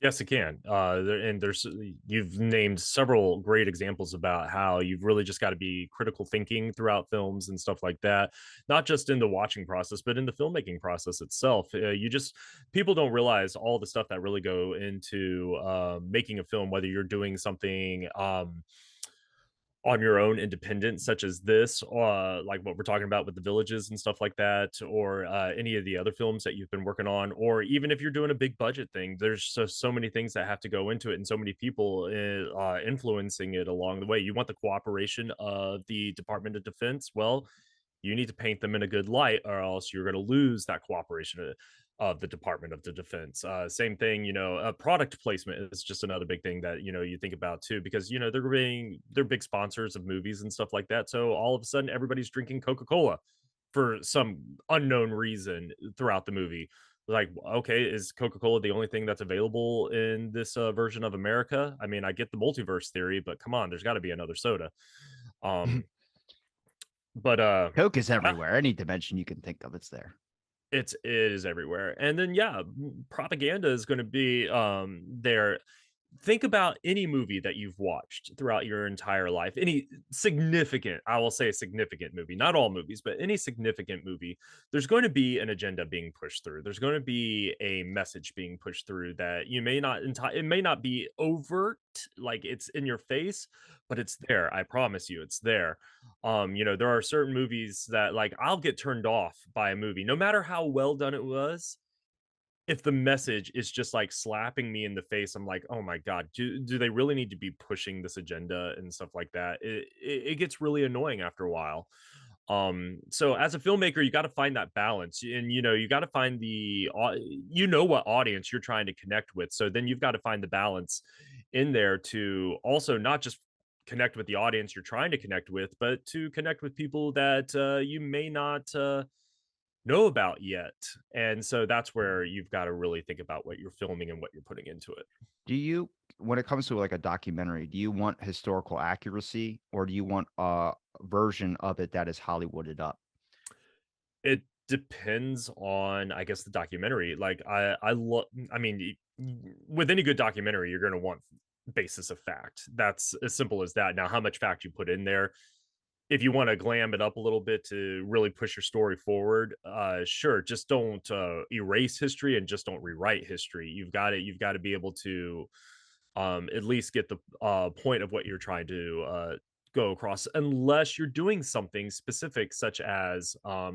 Yes, it can. There's you've named several great examples about how you've really just got to be critical thinking throughout films and stuff like that. Not just in the watching process, but in the filmmaking process itself. You just people don't realize all the stuff that really go into making a film. Whether you're doing something on your own independent, such as this, like what we're talking about with the villages and stuff like that, or any of the other films that you've been working on, or even if you're doing a big budget thing, there's so many things that have to go into it, and so many people influencing it along the way. You want the cooperation of the Department of Defense. Well, you need to paint them in a good light, or else you're going to lose that cooperation of the Department of the Defense. Same thing, product placement is just another big thing that you think about too, because they're big sponsors of movies and stuff like that. So all of a sudden, everybody's drinking Coca Cola for some unknown reason throughout the movie. Like, okay, is Coca Cola the only thing that's available in this version of America? I mean, I get the multiverse theory, but come on, there's got to be another soda. Um, but Coke is yeah, everywhere. Any dimension you can think of, it's there. it is everywhere. And then yeah, propaganda is going to be there. Think about any movie that you've watched throughout your entire life. Any significant, I will say a significant movie, not all movies, but any significant movie, there's going to be an agenda being pushed through. There's going to be a message being pushed through that you may not it may not be overt, like it's in your face, but it's there. I promise you it's there. There are certain movies that like I'll get turned off by a movie no matter how well done it was, if the message is just, like, slapping me in the face. I'm like, "Oh my god, do they really need to be pushing this agenda and stuff like that?" It gets really annoying after a while. So as a filmmaker, you gotta find that balance, and, you gotta find what audience you're trying to connect with, so then you've gotta find the balance in there to also not just connect with the audience you're trying to connect with, but to connect with people that, you may not, know about yet. And so that's where you've got to really think about what you're filming and what you're putting into it. Do you, when it comes to like a documentary, do you want historical accuracy or do you want a version of it that is Hollywooded up? It depends on, I guess, the documentary. Like I love, I mean, with any good documentary, you're going to want basis of fact. That's as simple as that. Now, how much fact you put in there, if you want to glam it up a little bit to really push your story forward, sure, just don't erase history and just don't rewrite history. You've got to be able to at least get the point of what you're trying to go across, unless you're doing something specific, such as a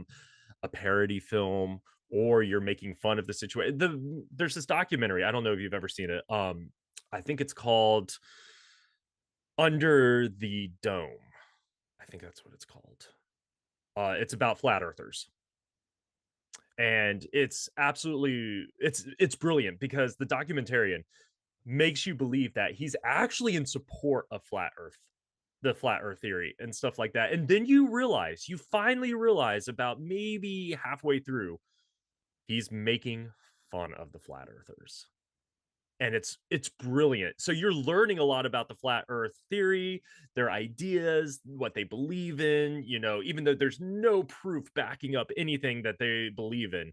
parody film, or you're making fun of the situation. There's this documentary. I don't know if you've ever seen it. I think it's called Under the Dome. I think that's what it's called. It's about flat earthers. And it's brilliant because the documentarian makes you believe that he's actually in support of the flat earth theory and stuff like that. And then you finally realize about maybe halfway through, he's making fun of the flat earthers. And it's brilliant. So you're learning a lot about the flat earth theory, their ideas, what they believe in, even though there's no proof backing up anything that they believe in.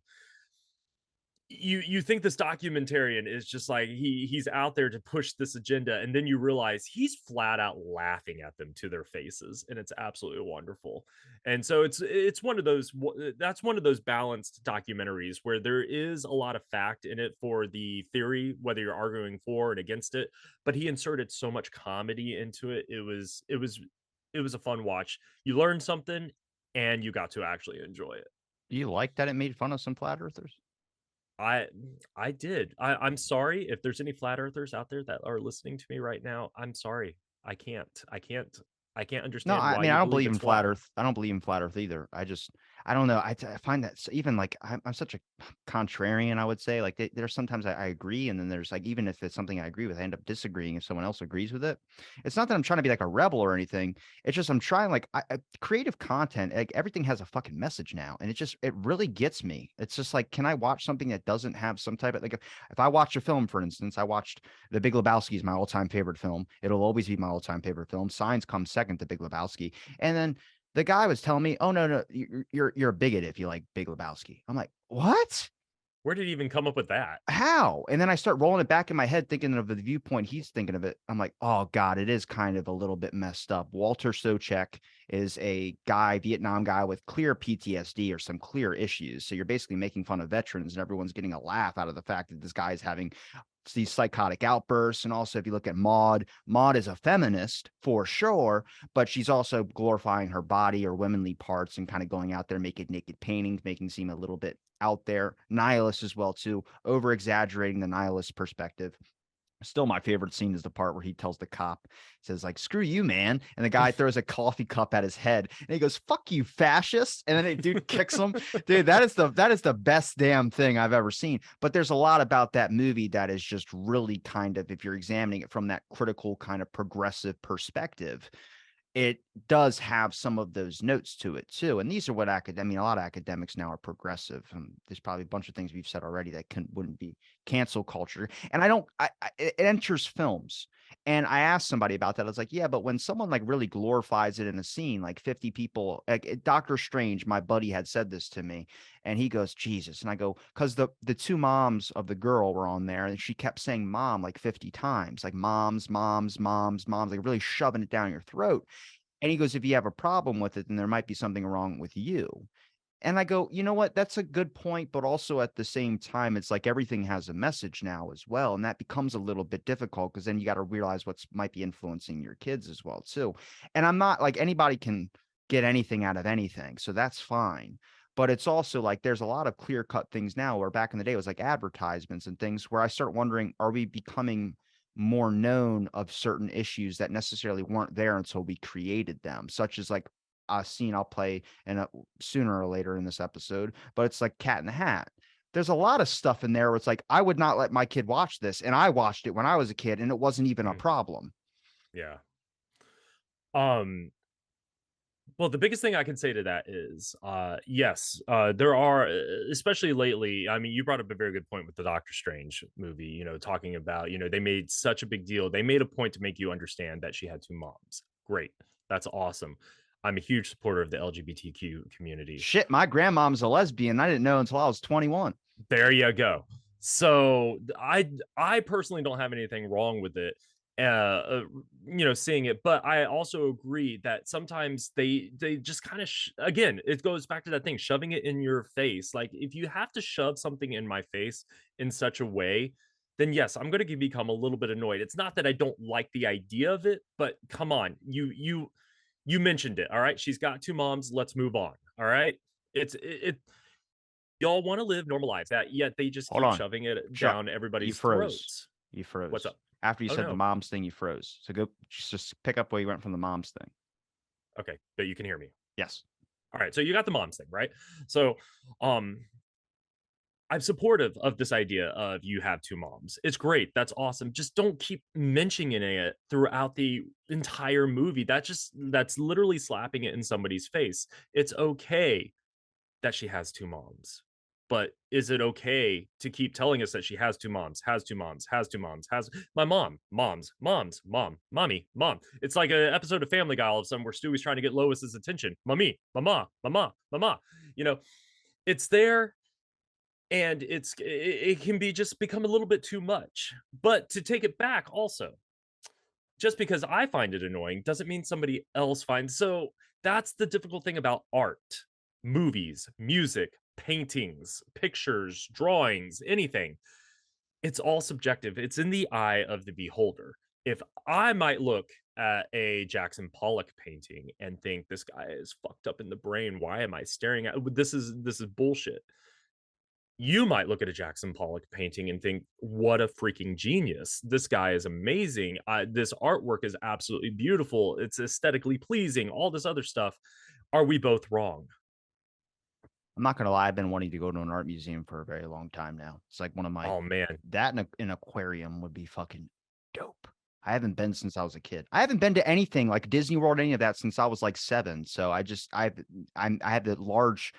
You think this documentarian is just like he's out there to push this agenda, and then you realize he's flat out laughing at them to their faces, and it's absolutely wonderful. And so it's one of those that's one of those balanced documentaries where there is a lot of fact in it for the theory, whether you're arguing for and against it, but he inserted so much comedy into it. It was a fun watch. You learned something and you got to actually enjoy it. Do you like that it made fun of some flat earthers? I I did. I'm sorry if there's any flat earthers out there that are listening to me right now. I'm sorry. I can't No, understand I why mean, you I don't believe believe it's in flat. flat Earth. I don't believe in flat Earth either. I don't know. I find that even like I'm such a contrarian. I would say like there's sometimes I agree, and then there's like even if it's something I agree with, I end up disagreeing if someone else agrees with it. It's not that I'm trying to be like a rebel or anything. It's just I'm trying like creative content. Like everything has a fucking message now, and it really gets me. It's just like, can I watch something that doesn't have some type of like if I watch a film, for instance, I watched The Big Lebowski is my all-time favorite film. It'll always be my all-time favorite film. Signs comes second to Big Lebowski. And then the guy was telling me, "Oh no, you're a bigot if you like Big Lebowski." I'm like, "What? Where did he even come up with that? How?" And then I start rolling it back in my head, thinking of the viewpoint he's thinking of it. I'm like, "Oh God, it is kind of a little bit messed up." Walter Sobchak is a guy, Vietnam guy with clear PTSD or some clear issues. So you're basically making fun of veterans, and everyone's getting a laugh out of the fact that this guy is having these psychotic outbursts. And also, if you look at Maud is a feminist for sure, but she's also glorifying her body or womanly parts and kind of going out there making naked paintings, making it seem a little bit out there. Nihilist as well too, over exaggerating the nihilist perspective. Still, my favorite scene is the part where he tells the cop, says like, "Screw you, man," and the guy throws a coffee cup at his head, and he goes, "Fuck you, fascist!" And then the dude kicks him. Dude, that is the best damn thing I've ever seen. But there's a lot about that movie that is just really kind of, if you're examining it from that critical kind of progressive perspective, it does have some of those notes to it too. And these are what I mean, a lot of academics now are progressive. There's probably a bunch of things we've said already that wouldn't be cancel culture. And it enters films. And I asked somebody about that. I was like, yeah, but when someone like really glorifies it in a scene, like 50 people, like Doctor Strange, my buddy had said this to me, and he goes, Jesus. And I go, because the two moms of the girl were on there, and she kept saying mom like 50 times, like moms, like really shoving it down your throat. And he goes, if you have a problem with it, then there might be something wrong with you. And I go, you know what? That's a good point. But also at the same time, it's like everything has a message now as well. And that becomes a little bit difficult because then you got to realize what's might be influencing your kids as well, too. And I'm not like anybody can get anything out of anything. So that's fine. But it's also like there's a lot of clear cut things now where back in the day it was like advertisements and things where I start wondering, are we becoming more known of certain issues that necessarily weren't there until we created them, such as like a scene I'll play sooner or later in this episode, but it's like Cat in the Hat. There's a lot of stuff in there where it's like, I would not let my kid watch this. And I watched it when I was a kid and it wasn't even a problem. Yeah. Well, the biggest thing I can say to that is, yes, there are, especially lately. I mean, you brought up a very good point with the Doctor Strange movie, talking about, they made such a big deal. They made a point to make you understand that she had two moms. Great. That's awesome. I'm a huge supporter of the LGBTQ community. Shit, my grandmom's a lesbian. I didn't know until I was 21. There you go. So I personally don't have anything wrong with it. Seeing it, but I also agree that sometimes they just kind of again, it goes back to that thing, shoving it in your face. Like if you have to shove something in my face in such a way, then yes, I'm going to become a little bit annoyed. It's not that I don't like the idea of it, but come on, you mentioned it. All right, she's got two moms. Let's move on. All right, it y'all want to live normal lives, that yet they just Hold keep on. shoving it Chuck, down everybody's you froze. throats. You froze. What's up? After you Oh, said the no. mom's thing, you froze. So go just pick up where you went from the mom's thing. Okay, but you can hear me. Yes. All right, so you got the mom's thing, right? So, I'm supportive of this idea of you have two moms. It's great. That's awesome. Just don't keep mentioning it throughout the entire movie. That's literally slapping it in somebody's face. It's okay that she has two moms. But is it okay to keep telling us that she has two moms, has two moms, has two moms, has my mom, moms, mom, mommy, mom? It's like an episode of Family Guy all of a sudden where Stewie's trying to get Lois's attention. Mommy, mama, mama, mama. It's there, and it can be just become a little bit too much. But to take it back also, just because I find it annoying doesn't mean somebody else finds. So that's the difficult thing about art, movies, music, paintings, pictures, drawings, anything. It's all subjective. It's in the eye of the beholder. If I might look at a Jackson Pollock painting and think this guy is fucked up in the brain, why am I staring at this is bullshit. You might look at a Jackson Pollock painting and think, what a freaking genius. This guy is amazing. This artwork is absolutely beautiful. It's aesthetically pleasing, all this other stuff. Are we both wrong? I'm not gonna lie, I've been wanting to go to an art museum for a very long time now. It's like one of my Oh man. that and an aquarium would be fucking dope. I haven't been since I was a kid. I haven't been to anything like Disney World, any of that since I was like 7. So I have the large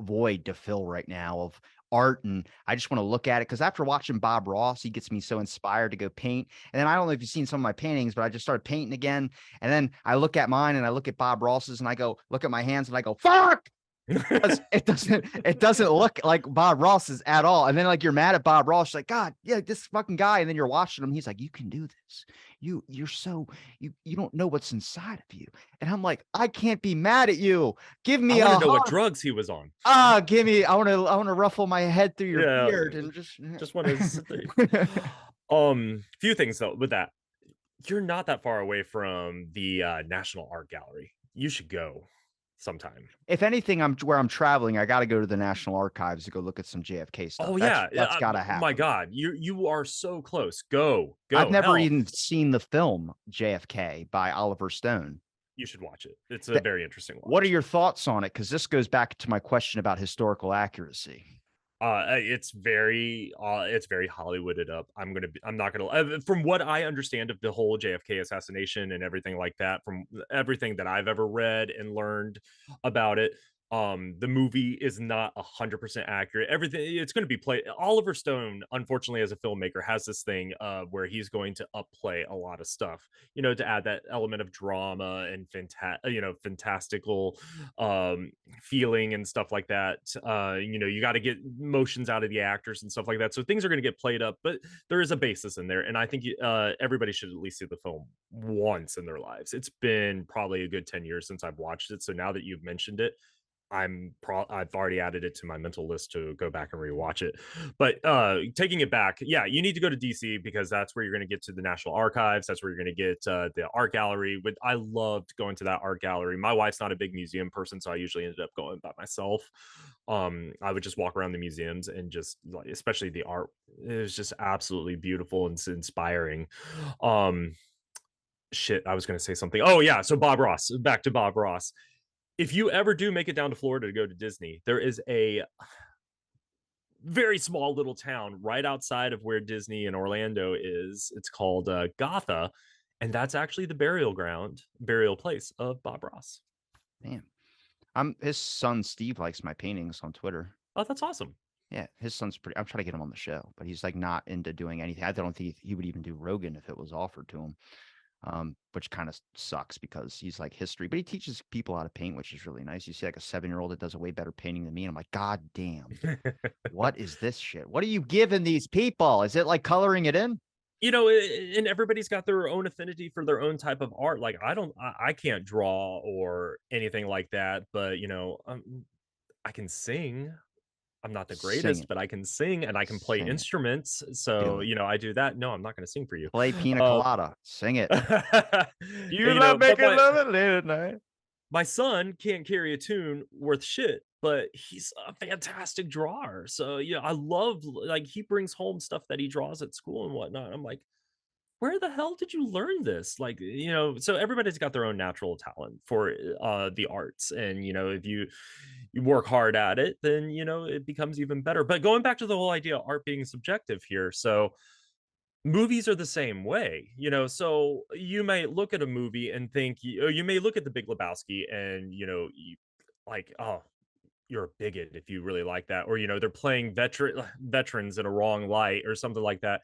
void to fill right now of art, and I just want to look at it because after watching Bob Ross, he gets me so inspired to go paint. And then I don't know if you've seen some of my paintings, but I just started painting again. And then I look at mine and I look at Bob Ross's and I go look at my hands and I go, fuck. Because it doesn't look like Bob Ross's at all. And then like you're mad at Bob Ross, like, God, yeah, this fucking guy. And then you're watching him. He's like, you can do this. You're so you don't know what's inside of you. And I'm like, I can't be mad at you. Give me I want a to know what hug. drugs he was on. Give me. I want to ruffle my head through your beard and just want to sit there. Few things though with that. You're not that far away from the National Art Gallery. You should go sometime. If anything, where I'm traveling, I got to go to the National Archives to go look at some JFK stuff. Oh That's yeah, that's got to my happen. God, you are so close. Go, I've go. never Hell, even seen the film JFK by Oliver Stone. you should watch it. It's a Th- very interesting what are watch. your thoughts on it? Because this goes back to my question about historical accuracy. It's very Hollywooded up. I'm not gonna, from what I understand of the whole JFK assassination and everything like that, from everything that I've ever read and learned about it, the movie is not 100% accurate. Everything it's going to be played. Oliver Stone, unfortunately, as a filmmaker, has this thing where he's going to upplay a lot of stuff, to add that element of drama and fantastical feeling and stuff like that. You got to get motions out of the actors and stuff like that. So things are going to get played up, but there is a basis in there. And I think everybody should at least see the film once in their lives. It's been probably a good 10 years since I've watched it. So now that you've mentioned it, I've already added it to my mental list to go back and rewatch it. But taking it back, yeah, you need to go to DC because that's where you're going to get to the National Archives. That's where you're going to get the art gallery. I loved going to that art gallery. My wife's not a big museum person, so I usually ended up going by myself. I would just walk around the museums and just like, especially the art, it was just absolutely beautiful and inspiring. Um, Shit, I was going to say something. Oh yeah, so Bob Ross. Back to Bob Ross. If you ever do make it down to Florida to go to Disney, there is a very small little town right outside of where Disney in Orlando is. It's called Gotha, and that's actually the burial place of Bob Ross. Man, I'm his son Steve likes my paintings on Twitter. Oh, that's awesome. Yeah, his son's pretty. I'm trying to get him on the show, but he's like not into doing anything. I don't think he would even do Rogan if it was offered to him. Which kind of sucks because he's like history, but he teaches people how to paint, which is really nice. You see like a 7-year-old that does a way better painting than me, and I'm like, God damn, what is this shit? What are you giving these people? Is it like coloring it in? And everybody's got their own affinity for their own type of art. Like I can't draw or anything like that, but I can sing. I'm not the Sing greatest, it, but I can sing and I can play sing it, instruments. do So, it. I do that. No, I'm not going to sing for you. Play Pina Uh, Colada, sing it. You you love know, but making my love it late at night. my son can't carry a tune worth shit, but he's a fantastic drawer. So, I love like he brings home stuff that he draws at school and whatnot. I'm like, where the hell did you learn this? Like, so everybody's got their own natural talent for the arts. And, if you work hard at it, then, it becomes even better. But going back to the whole idea of art being subjective here. So movies are the same way, so you may look at a movie and think, you may look at the Big Lebowski and, like, oh, you're a bigot if you really like that. Or, they're playing veterans in a wrong light or something like that.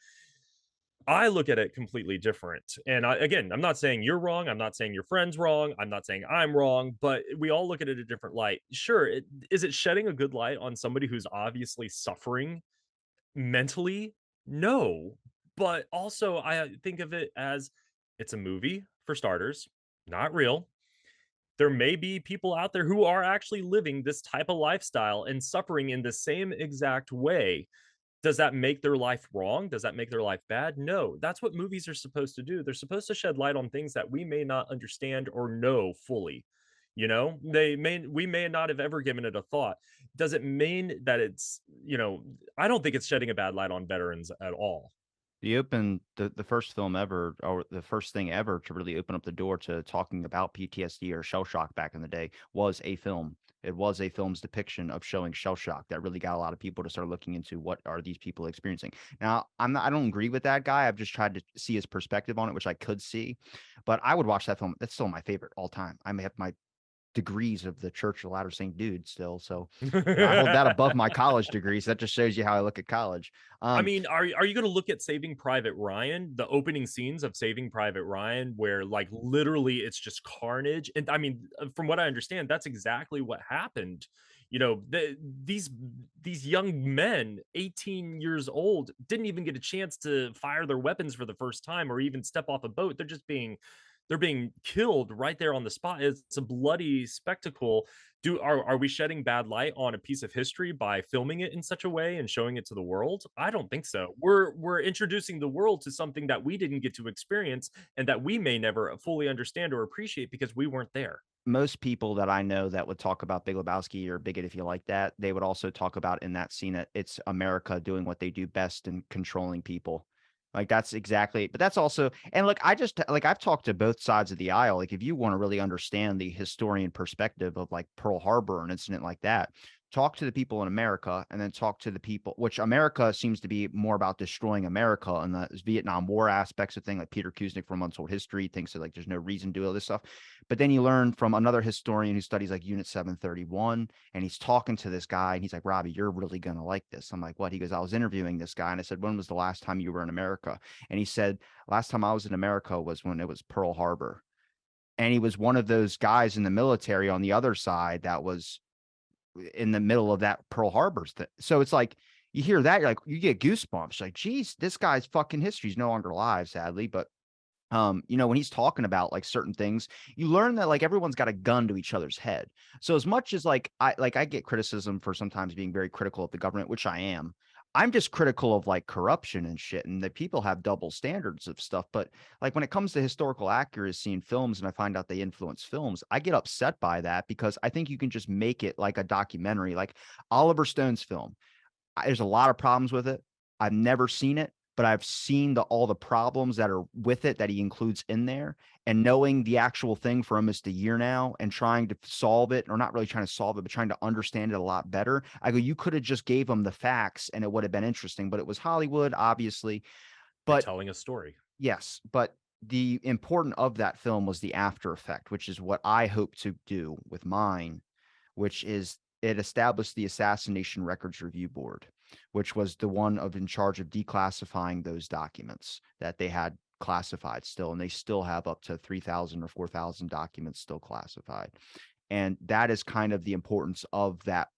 I look at it completely different. And again, I'm not saying you're wrong. I'm not saying your friend's wrong. I'm not saying I'm wrong, but we all look at it a different light. Sure. Is it shedding a good light on somebody who's obviously suffering mentally? No. But also, I think of it as it's a movie for starters, not real. There may be people out there who are actually living this type of lifestyle and suffering in the same exact way. Does that make their life wrong? Does that make their life bad? No. That's what movies are supposed to do. They're supposed to shed light on things that we may not understand or know fully. We may not have ever given it a thought. Does it mean that I don't think it's shedding a bad light on veterans at all. The first film ever, or the first thing ever to really open up the door to talking about PTSD or shell shock back in the day was a film. It was a film's depiction of showing shell shock that really got a lot of people to start looking into what are these people experiencing. Now, I don't agree with that guy. I've just tried to see his perspective on it, which I could see, but I would watch that film. That's still my favorite all time. I may have my degrees of the Church of Latter Saint Dude still. So, I hold that above my college degrees. That just shows you how I look at college. I mean, are you going to look at Saving Private Ryan, the opening scenes of Saving Private Ryan, where like literally it's just carnage? And I mean, from what I understand, that's exactly what happened. These young men, 18 years old, didn't even get a chance to fire their weapons for the first time or even step off a boat. They're just being They're being killed right there on the spot. It's a bloody spectacle. Are we shedding bad light on a piece of history by filming it in such a way and showing it to the world? I don't think so. We're introducing the world to something that we didn't get to experience and that we may never fully understand or appreciate because we weren't there. Most people that I know that would talk about Big Lebowski or Bigot if you like that, they would also talk about in that scene that it's America doing what they do best and controlling people. Like that's exactly, but that's also, and look, I just like I've talked to both sides of the aisle. Like if you want to really understand the historian perspective of like Pearl Harbor or an incident like that, talk to the people in America and then talk to the people, which America seems to be more about destroying America and the Vietnam War aspects of thing. Like Peter Kuznick from Untold History thinks that like there's no reason to do all this stuff. But then you learn from another historian who studies like Unit 731, and he's talking to this guy, and he's like, Robbie, you're really going to like this. I'm like, what? He goes, I was interviewing this guy, and I said, when was the last time you were in America? And he said, last time I was in America was when it was Pearl Harbor. And he was one of those guys in the military on the other side that was in the middle of that Pearl Harbor thing. So it's like, you hear that, you're like, you get goosebumps. Like, geez, this guy's fucking history. He's no longer alive, sadly, but when he's talking about like certain things, you learn that like everyone's got a gun to each other's head. So as much as I get criticism for sometimes being very critical of the government, which I am, I'm just critical of like corruption and shit and that people have double standards of stuff. But like when it comes to historical accuracy in films and I find out they influence films, I get upset by that because I think you can just make it like a documentary, like Oliver Stone's film. There's a lot of problems with it. I've never seen it, but I've seen all the problems that are with it that he includes in there. And knowing the actual thing for almost a year now and trying to solve it, or not really trying to solve it, but trying to understand it a lot better. I go, you could have just gave him the facts and it would have been interesting, but it was Hollywood, obviously. You're But telling a story. yes, but the important of that film was the after effect, which is what I hope to do with mine, which is it established the Assassination Records Review Board, which was the one of in charge of declassifying those documents that they had classified still, and they still have up to 3,000 or 4,000 documents still classified. And that is kind of the importance of that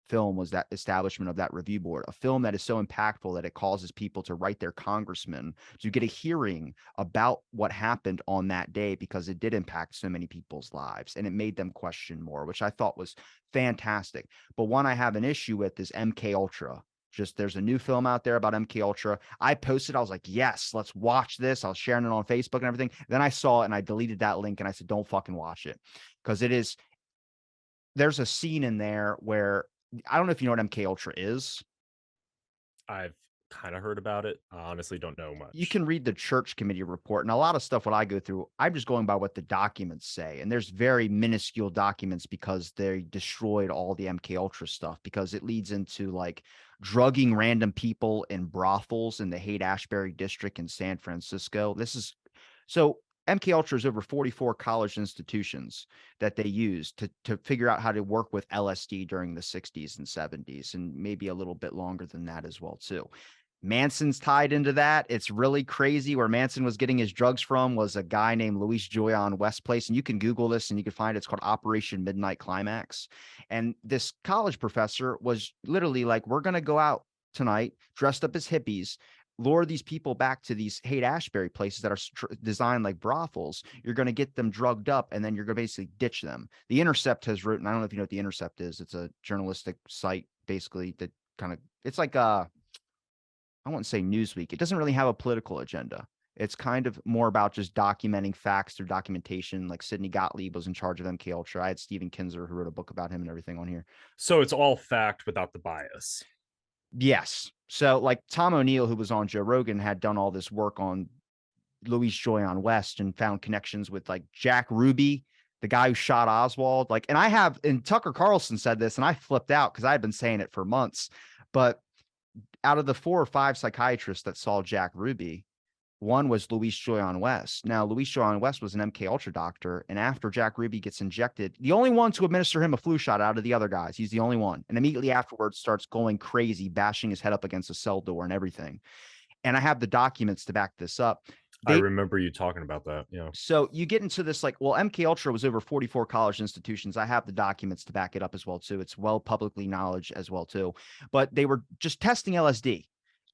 film, was that establishment of that review board, a film that is so impactful that it causes people to write their congressman to get a hearing about what happened on that day because it did impact so many people's lives and it made them question more, which I thought was fantastic. But one I have an issue with is MK Ultra. Just there's a new film out there about MK Ultra. I posted, I was like, yes, let's watch this. I was sharing it on Facebook and everything. Then I saw it and I deleted that link and I said, don't fucking watch it. Because there's a scene in there where I don't know if you know what MK Ultra is. I've kind of heard about it. I honestly don't know You much. can read the church committee report and a lot of stuff what I go through, I'm just going by what the documents say. And there's very minuscule documents because they destroyed all the MK Ultra stuff because it leads into like drugging random people in brothels in the Haight-Ashbury district in San Francisco. So MK Ultra is over 44 college institutions that they use to figure out how to work with LSD during the 60s and 70s, and maybe a little bit longer than that as well too. Manson's tied into that. It's really crazy. Where Manson was getting his drugs from was a guy named Luis Joya on West Place. And you can Google this and you can find it's called Operation Midnight Climax. And this college professor was literally like, we're going to go out tonight dressed up as hippies, lure these people back to these Haight-Ashbury places that are designed like brothels. You're going to get them drugged up and then you're going to basically ditch them. The Intercept has written, I don't know if you know what The Intercept is. It's a journalistic site basically that kind of, it's like I wouldn't say Newsweek. It doesn't really have a political agenda. It's kind of more about just documenting facts through documentation. Like Sidney Gottlieb was in charge of MK Ultra. I had Stephen Kinzer who wrote a book about him and everything on here. So it's all fact without the bias. Yes. So like Tom O'Neill, who was on Joe Rogan, had done all this work on Louis Joyon West and found connections with like Jack Ruby, the guy who shot Oswald. Like, and Tucker Carlson said this, and I flipped out because I had been saying it for months. But out of the 4 or 5 psychiatrists that saw Jack Ruby, one was Luis Joyon West. Now, Luis Joyon West was an MK Ultra doctor, and after Jack Ruby gets injected, the only one to administer him a flu shot out of the other guys, he's the only one. And immediately afterwards starts going crazy, bashing his head up against a cell door and everything. And I have the documents to back this up. I remember you talking about that. Yeah. So you get into this like, well, MK Ultra was over 44 college institutions. I have the documents to back it up as well too. It's well publicly knowledge as well too. But they were just testing LSD,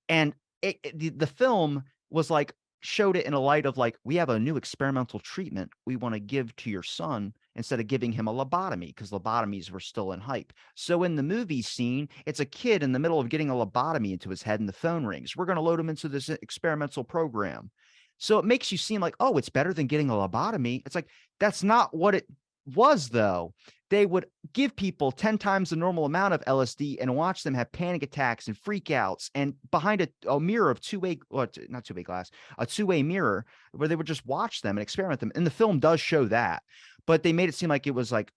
and the film was like showed it in a light of like, we have a new experimental treatment we want to give to your son instead of giving him a lobotomy, because lobotomies were still in hype. So in the movie scene, it's a kid in the middle of getting a lobotomy into his head and the phone rings. We're going to load him into this experimental program. So it makes you seem like, oh, it's better than getting a lobotomy. It's like, that's not what it was, though. They would give people 10 times the normal amount of LSD and watch them have panic attacks and freakouts, and behind a mirror of two-way, or not two-way glass, a two-way mirror, where they would just watch them and experiment them. And the film does show that, but they made it seem like it was like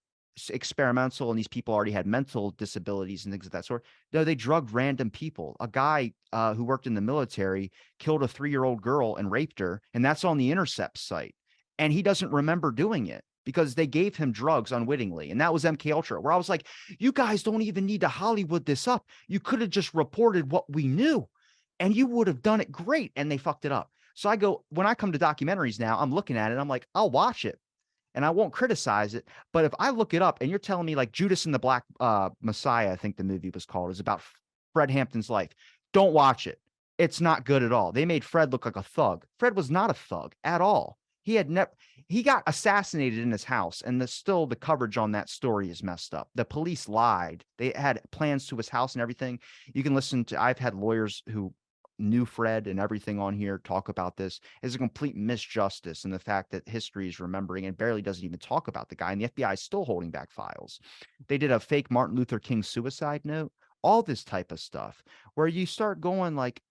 experimental and these people already had mental disabilities and things of that sort. No, they drugged random people. A guy who worked in the military killed a 3-year-old girl and raped her, and that's on the Intercept site. And he doesn't remember doing it because they gave him drugs unwittingly. And that was MK Ultra, where I was like, you guys don't even need to Hollywood this up. You could have just reported what we knew and you would have done it great. And they fucked it up. So I go, when I come to documentaries now, I'm looking at it, I'm like, I'll watch it and I won't criticize it. But if I look it up and you're telling me like Judas and the Black Messiah, I think the movie was called, is about Fred Hampton's life, don't watch it. It's not good at all. They made Fred look like a thug. Fred was not a thug at all. He had never, he got assassinated in his house, and still the coverage on that story is messed up. The police lied. They had plans to his house and everything. You can listen to, I've had lawyers who knew Fred and everything on here talk about this. Is a complete misjustice, and the fact that history is remembering and barely doesn't even talk about the guy, and the FBI is still holding back files. They did a fake Martin Luther King suicide note, all this type of stuff, where you start going like,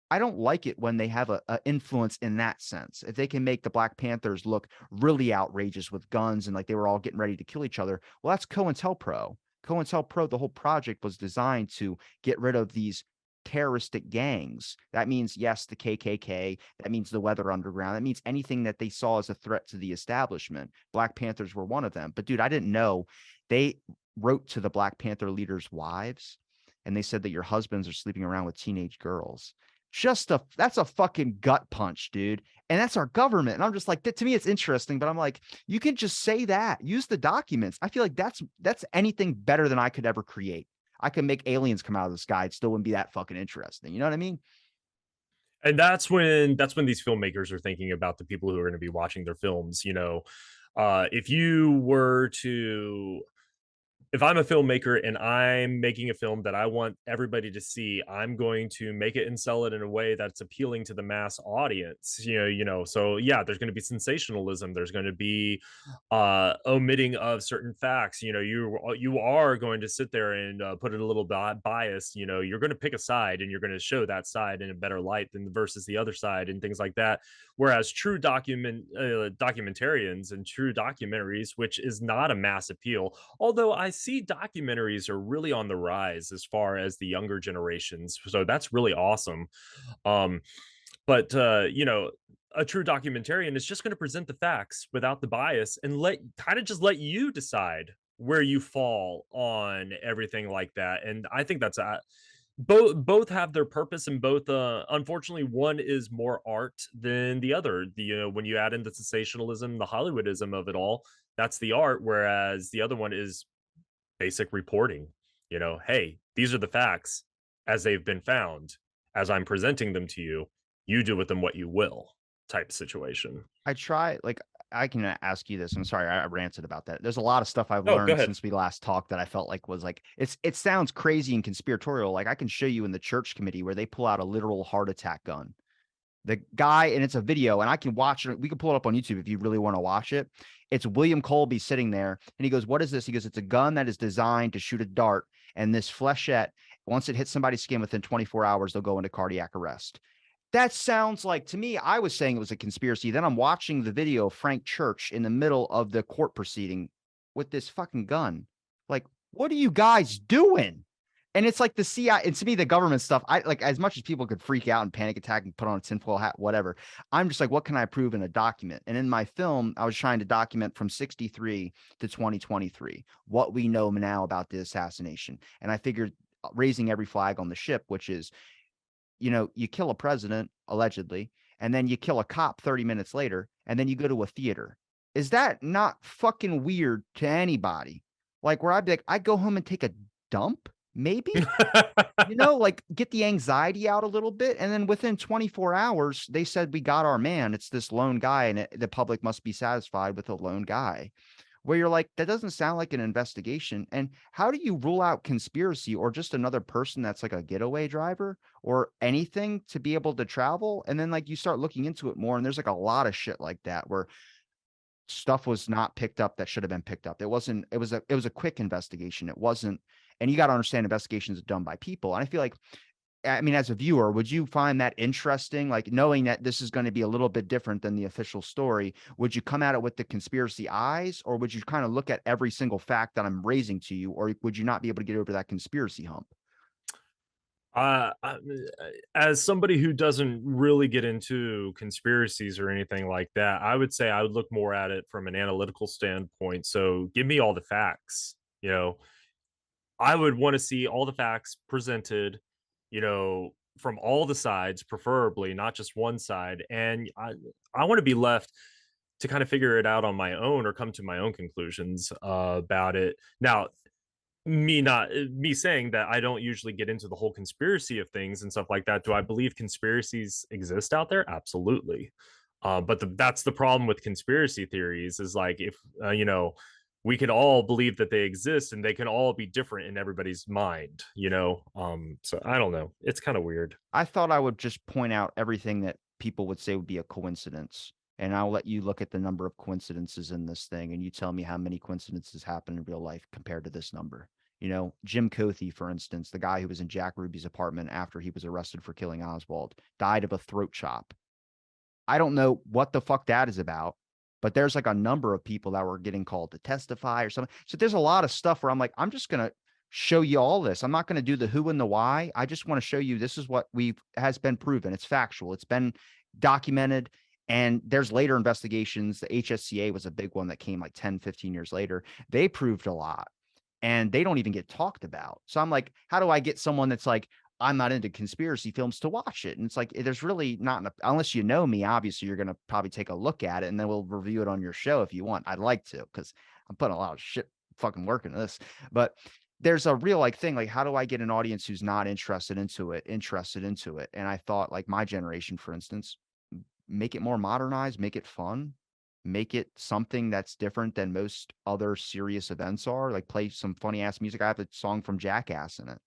I don't like it when they have a influence in that sense. If they can make the Black Panthers look really outrageous with guns and like they were all getting ready to kill each other, well, that's COINTELPRO. COINTELPRO, the whole project was designed to get rid of these terroristic gangs. That means, yes, the KKK. That means the Weather Underground. That means anything that they saw as a threat to the establishment. Black Panthers were one of them. But dude, I didn't know they wrote to the Black Panther leaders' wives, and they said that your husbands are sleeping around with teenage girls. That's a fucking gut punch, dude. And that's our government. And I'm just like, to me, it's interesting, but I'm like, you can just say that, use the documents. I feel like that's anything better than I could ever create. I could make aliens come out of the sky. It still wouldn't be that fucking interesting. You know what I mean? And that's when these filmmakers are thinking about the people who are going to be watching their films. If you were to if I'm a filmmaker and I'm making a film that I want everybody to see, I'm going to make it and sell it in a way that's appealing to the mass audience. So yeah, there's going to be sensationalism. There's going to be omitting of certain facts. You are going to sit there and put it a little bias. You're going to pick a side and you're going to show that side in a better light than versus the other side and things like that. Whereas true documentarians and true documentaries, which is not a mass appeal, although I see documentaries are really on the rise as far as the younger generations. So that's really awesome. Um, but a true documentarian is just going to present the facts without the bias and let you decide where you fall on everything like that. And I think that's both have their purpose, and both unfortunately one is more art than the other. When you add in the sensationalism, the Hollywoodism of it all, that's the art, whereas the other one is basic reporting. Hey, these are the facts as they've been found. As I'm presenting them to you, you do with them what you will, type situation. I try, like, I can ask you this. I'm sorry, I ranted about that. There's a lot of stuff I've Oh, go learned ahead. since we last talked that I felt like was like, it sounds crazy and conspiratorial. Like I can show you in the church committee where they pull out a literal heart attack gun. The guy, and it's a video, and I can watch it. We can pull it up on YouTube if you really want to watch it. It's William Colby sitting there, and he goes, "What is this?" He goes, "It's a gun that is designed to shoot a dart, and this flechette, once it hits somebody's skin within 24 hours, they'll go into cardiac arrest." That sounds like, to me, I was saying it was a conspiracy. Then I'm watching the video of Frank Church in the middle of the court proceeding with this fucking gun. Like, what are you guys doing? And it's like the CIA, and to me, the government stuff, I like, as much as people could freak out and panic attack and put on a tinfoil hat, whatever. I'm just like, what can I prove in a document? And in my film, I was trying to document from 63 to 2023 what we know now about the assassination. And I figured raising every flag on the ship, which is, you kill a president, allegedly, and then you kill a cop 30 minutes later, and then you go to a theater. Is that not fucking weird to anybody? Like, where I'd be like, I go home and take a dump, maybe, like get the anxiety out a little bit. And then within 24 hours, they said, we got our man. It's this lone guy, and the public must be satisfied with a lone guy. Where you're like, that doesn't sound like an investigation. And how do you rule out conspiracy or just another person that's like a getaway driver or anything to be able to travel? And then like you start looking into it more, and there's like a lot of shit like that where stuff was not picked up that should have been picked up. It was a quick investigation. It wasn't, and you got to understand investigations are done by people. And I feel like, I mean, as a viewer, would you find that interesting? Like knowing that this is going to be a little bit different than the official story, would you come at it with the conspiracy eyes, or would you kind of look at every single fact that I'm raising to you, or would you not be able to get over that conspiracy hump? Uh, I- as somebody who doesn't really get into conspiracies or anything like that, I would say I would look more at it from an analytical standpoint. So give me all the facts. I would want to see all the facts presented, from all the sides, preferably not just one side. And I want to be left to kind of figure it out on my own or come to my own conclusions about it. Now, me saying that I don't usually get into the whole conspiracy of things and stuff like that. Do I believe conspiracies exist out there? Absolutely. But that's the problem with conspiracy theories is like if we could all believe that they exist and they can all be different in everybody's mind. So I don't know, it's kind of weird. I thought I would just point out everything that people would say would be a coincidence. And I'll let you look at the number of coincidences in this thing, and you tell me how many coincidences happen in real life compared to this number. Jim Cothey, for instance, the guy who was in Jack Ruby's apartment after he was arrested for killing Oswald, died of a throat chop. I don't know what the fuck that is about, but there's like a number of people that were getting called to testify or something. So there's a lot of stuff where I'm like, I'm just going to show you all this. I'm not going to do the who and the why. I just want to show you this is what has been proven. It's factual. It's been documented. And there's later investigations. The HSCA was a big one that came like 10, 15 years later. They proved a lot, and they don't even get talked about. So I'm like, how do I get someone that's like, I'm not into conspiracy films to watch it? And it's like, there's really not, unless you know me, obviously you're going to probably take a look at it and then we'll review it on your show if you want. I'd like to, because I'm putting a lot of shit fucking work into this. But there's a real like thing, like, how do I get an audience who's not interested into it? And I thought like my generation, for instance, make it more modernized, make it fun, make it something that's different than most other serious events are. Like play some funny ass music. I have a song from Jackass in it.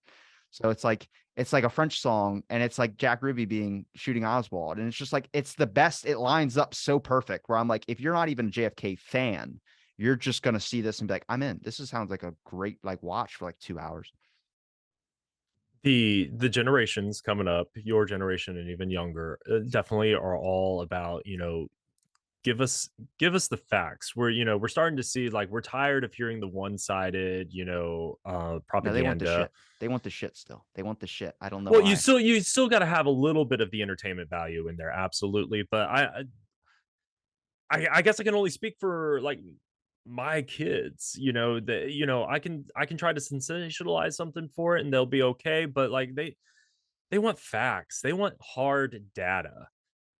So it's like a French song, and it's like Jack Ruby being shooting Oswald. And it's just like it's the best. It lines up so perfect where I'm like, if you're not even a JFK fan, you're just gonna see this and be like, I'm in. Sounds like a great like watch for like 2 hours. The generations coming up, your generation and even younger, definitely are all about give us give us the facts. We're starting to see, like, we're tired of hearing the one-sided, No, they want the propaganda. shit. They want the shit still. They want the shit. I don't know Well, you why. still you still got to have a little bit of the entertainment value in there, absolutely. But I guess I can only speak for like my kids. That I can try to sensationalize something for it and they'll be okay. But like they want facts, they want hard data.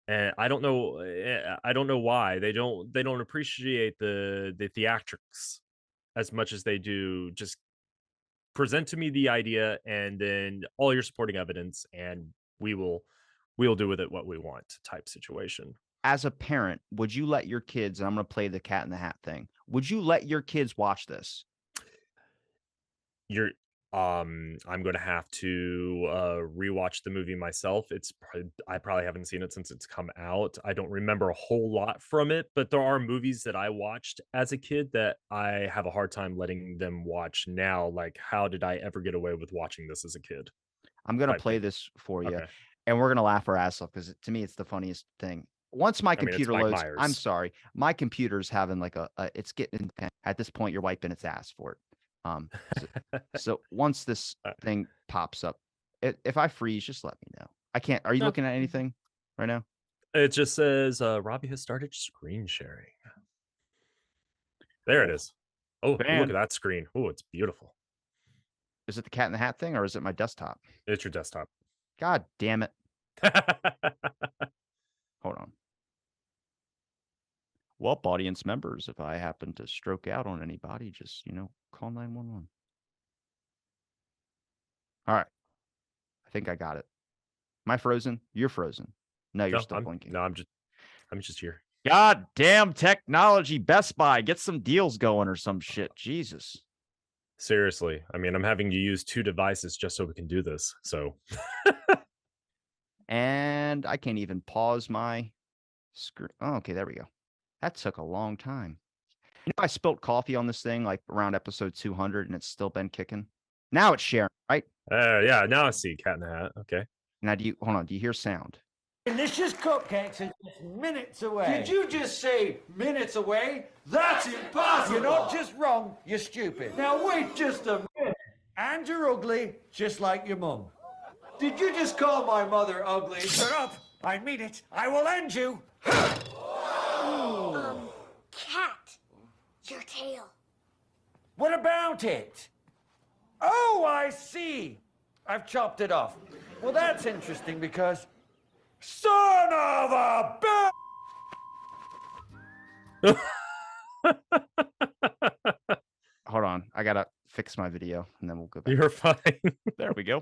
And I don't know why they don't appreciate the theatrics as much as they do just present to me the idea and then all your supporting evidence and we will do with it what we want type situation. As a parent, would you let your kids, and I'm gonna play the cat in the hat thing, would you let your kids watch this? You're I'm gonna have to rewatch the movie myself. I probably haven't seen it since it's come out. I don't remember a whole lot from it, but there are movies that I watched as a kid that I have a hard time letting them watch now. Like, how did I ever get away with watching this as a kid? I'm gonna Type play thing. this for you, Okay. and we're gonna laugh our ass off because to me it's the funniest thing. Once my I mean, it's computer Mike loads, I'm Myers. sorry, my computer's having like it's getting at this point you're wiping its ass for it. So, so once this Uh, thing pops up, if I freeze, just let me know. I can't. Are you no, looking at anything right now? it just says Robbie has started screen sharing. There it Oh, is. Oh, look fan. at that screen. Oh, it's beautiful. Is it the cat in the hat thing or is it my desktop? It's your desktop. God damn it! Hold on. Well, audience members, if I happen to stroke out on anybody, just call 911. I think I got it. Am I frozen? You're frozen. No, you're No, still blinking. I'm just here. God damn technology. Best Buy, get some deals going or some shit. Jesus. Seriously. I mean, I'm having to use 2 devices just so we can do this. So, And I can't even pause my screen. Oh, okay, there we go. That took a long time. You know, I spilt coffee on this thing like around episode 200 and it's still been kicking. Now it's sharing, right? yeah, now I see Cat in the Hat. Okay. Now, hold on, do you hear sound? Delicious cupcakes are just minutes away. Did you just say minutes away? That's impossible! You're not just wrong, you're stupid. Now wait just a minute. And you're ugly, just like your mum. Did you just call my mother ugly? Shut up! I mean it. I will end you. Cat, your tail. What about it? Oh, I see. I've chopped it off. Well, that's interesting because son of a bitch! Hold on, I gotta fix my video and then we'll go back. You're fine. There we go.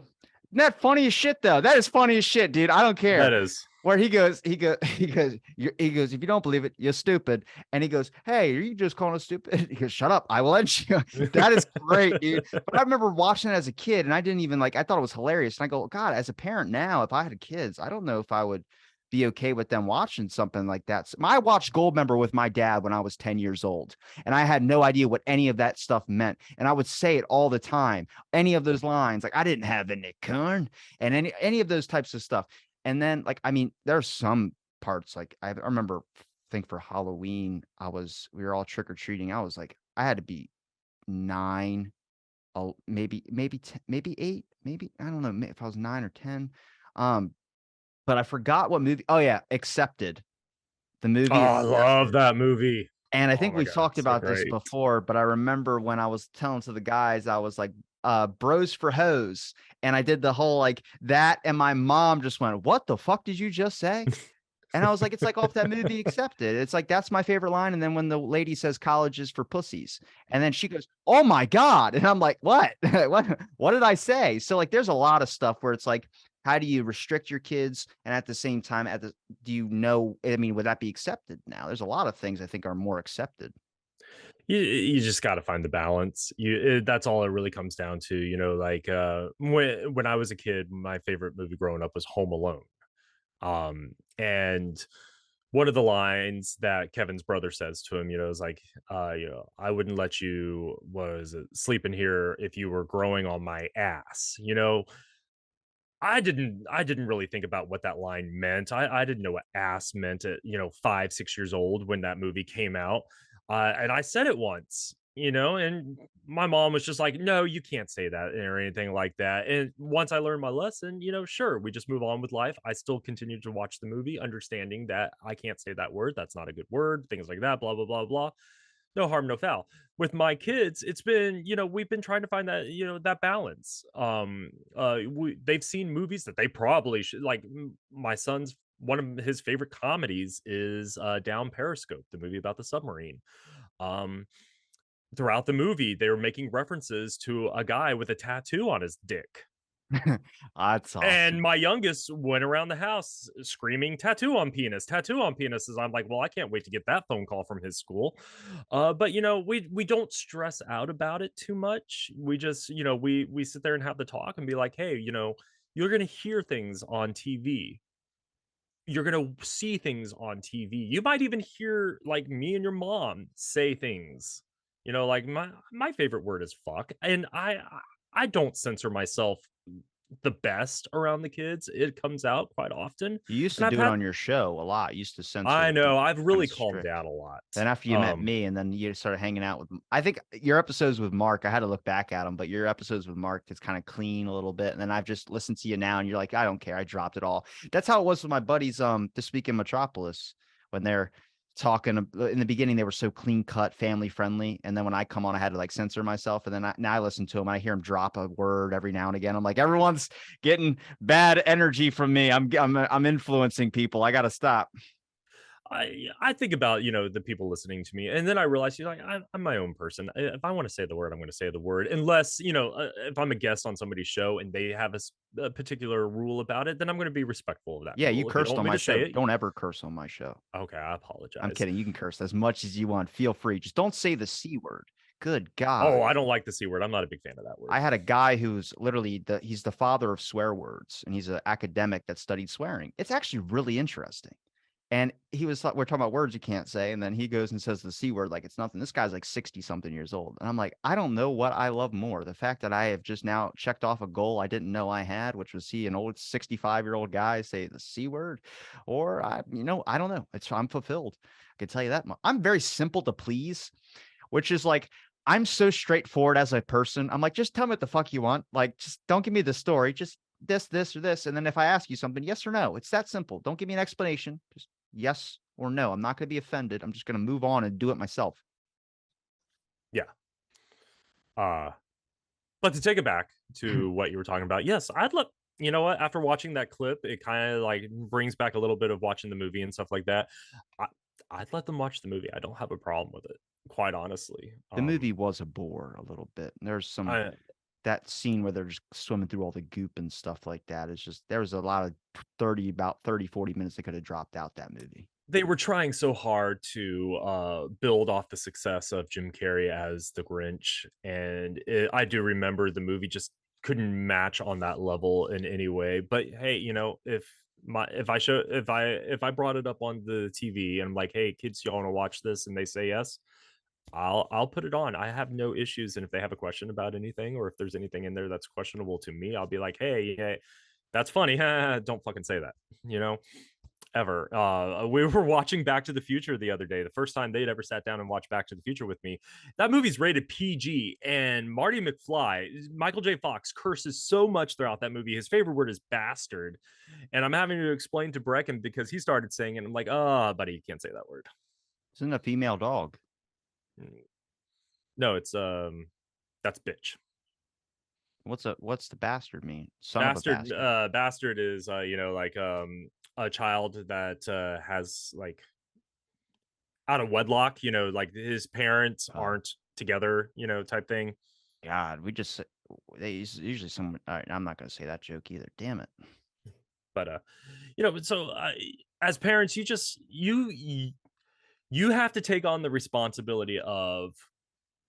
Isn't that funny as shit though? That is funny as shit, dude. I don't care. That is. Where he goes, he goes, if you don't believe it, you're stupid. And he goes, hey, are you just calling us stupid? He goes, shut up, I will end you. That is great, dude. But I remember watching it as a kid and I didn't even I thought it was hilarious. And I go, God, as a parent now, if I had kids, I don't know if I would be okay with them watching something like that. So I watched Goldmember with my dad when I was 10 years old, and I had no idea what any of that stuff meant. And I would say it all the time. Any of those lines, like I didn't have any corn and any of those types of stuff. And then I mean, there's some parts I remember, I think for Halloween, we were all trick-or-treating. I was I had to be 9, maybe 10, maybe 8, maybe, I don't know if I was 9 or 10. But I forgot what movie. Oh yeah, Accepted. The movie. Oh, I love that movie. And I think my we God, talked so about this great. before, but I remember when I was telling to the guys, I was like, bros for hoes. And I did the whole that, and my mom just went, what the fuck did you just say? And I was like, it's off that movie Accepted. It's that's my favorite line. And then when the lady says college is for pussies, and then she goes, oh my God. And I'm like, what? What did I say? So there's a lot of stuff where it's how do you restrict your kids? And at the same time, do you know, I mean, would that be accepted now? There's a lot of things I think are more accepted. You just got to find the balance. That's all it really comes down to. When I was a kid, my favorite movie growing up was Home Alone. And one of the lines that Kevin's brother says to him, is I wouldn't let you sleep in here if you were growing on my ass. I didn't really think about what that line meant. I didn't know what ass meant at 5, 6 years old when that movie came out. And I said it once, and my mom was just like, no, you can't say that or anything like that. And once I learned my lesson, sure, we just move on with life. I still continued to watch the movie, understanding that I can't say that word. That's not a good word, things like that, blah, blah, blah, blah. No harm, no foul. With my kids, it's been, we've been trying to find that, that balance. They've seen movies that they probably should my son's one of his favorite comedies is Down Periscope, the movie about the submarine. Throughout the movie, they were making references to a guy with a tattoo on his dick. That's awesome. And my youngest went around the house screaming tattoo on penis, tattoo on penis. As I'm like, well, I can't wait to get that phone call from his school. But we don't stress out about it too much. We just, we sit there and have the talk and be like, hey, you're gonna hear things on TV. You're gonna see things on TV. You might even hear me and your mom say things. My favorite word is fuck. And I don't censor myself the best around the kids. It comes out quite often. You used to do it on your show a lot. You used to censor. I know. I've really kinda calmed strict. down a lot. Then after you met me and then you started hanging out with, I think your episodes with Mark, I had to look back at them, but your episodes with Mark is kind of clean a little bit. And then I've just listened to you now and you're like, I don't care. I dropped it all. That's how it was with my buddies This Week in Metropolis, when they're talking in the beginning, they were so clean cut, family friendly. And then when I come on, I had to censor myself. And then now I listen to them. I hear them drop a word every now and again. I'm like, everyone's getting bad energy from me. I'm influencing people. I got to stop. I think about, the people listening to me, and then I realize, I'm my own person. If I want to say the word, I'm going to say the word. Unless, if I'm a guest on somebody's show and they have a particular rule about it, then I'm going to be respectful of that Yeah, you rule. If you don't cursed want on me my to say show. it, Don't ever curse on my show. okay, I I'm apologize. kidding. You can curse as much as you want. Feel free. Just don't say the C word. Good God. Oh, I don't like the C word. I'm not a big fan of that word. I had a guy who's literally he's the father of swear words, and he's an academic that studied swearing. It's actually really interesting. And he was like, we're talking about words you can't say. And then he goes and says the C word like it's nothing. This guy's like 60 something years old. And I'm like, I don't know what I love more. The fact that I have just now checked off a goal I didn't know I had, which was see an old 65-year-old guy say the C word, or I don't know. I'm fulfilled. I can tell you that much. I'm very simple to please, which is like, I'm so straightforward as a person. I'm like, just tell me what the fuck you want. Like, just don't give me the story. Just this, or this. And then if I ask you something, yes or no, it's that simple. Don't give me an explanation. Just yes or no. I'm not going to be offended. I'm just going to move on and do it myself. Yeah. But to take it back to what you were talking about, yes, you know what? After watching that clip, it kind of like brings back a little bit of watching the movie and stuff like that. I'd let them watch the movie. I don't have a problem with it, quite honestly. The movie was a bore a little bit. There's some I, that scene where they're just swimming through all the goop and stuff like that. It's just there was a lot of about 30, 40 minutes that could have dropped out that movie. they were trying so hard to build off the success of Jim Carrey as the Grinch, and I do remember the movie just couldn't match on that level in any way. But hey, if I brought it up on the TV and I'm like, hey kids, y'all want to watch this, and they say yes, I'll put it on. I have no issues, and if they have a question about anything, or if there's anything in there that's questionable to me, I'll be like, hey, yeah, that's funny. Don't fucking say that, ever. We were watching Back to the Future the other day, the first time they'd ever sat down and watched Back to the Future with me. That movie's rated PG, and Marty McFly, Michael J. Fox, curses so much throughout that movie. His favorite word is bastard, and I'm having to explain to Brecken because he started saying it. I'm like, oh buddy, you can't say that word. Isn't it a female dog? No, it's that's bitch. What's the bastard mean? Son Bastard, of a bastard. bastard is like a child that has like out of wedlock, like his parents aren't together, type thing. God, we just they usually someone. All right, I'm not going to say that joke either. Damn it. But so as parents, you have to take on the responsibility of,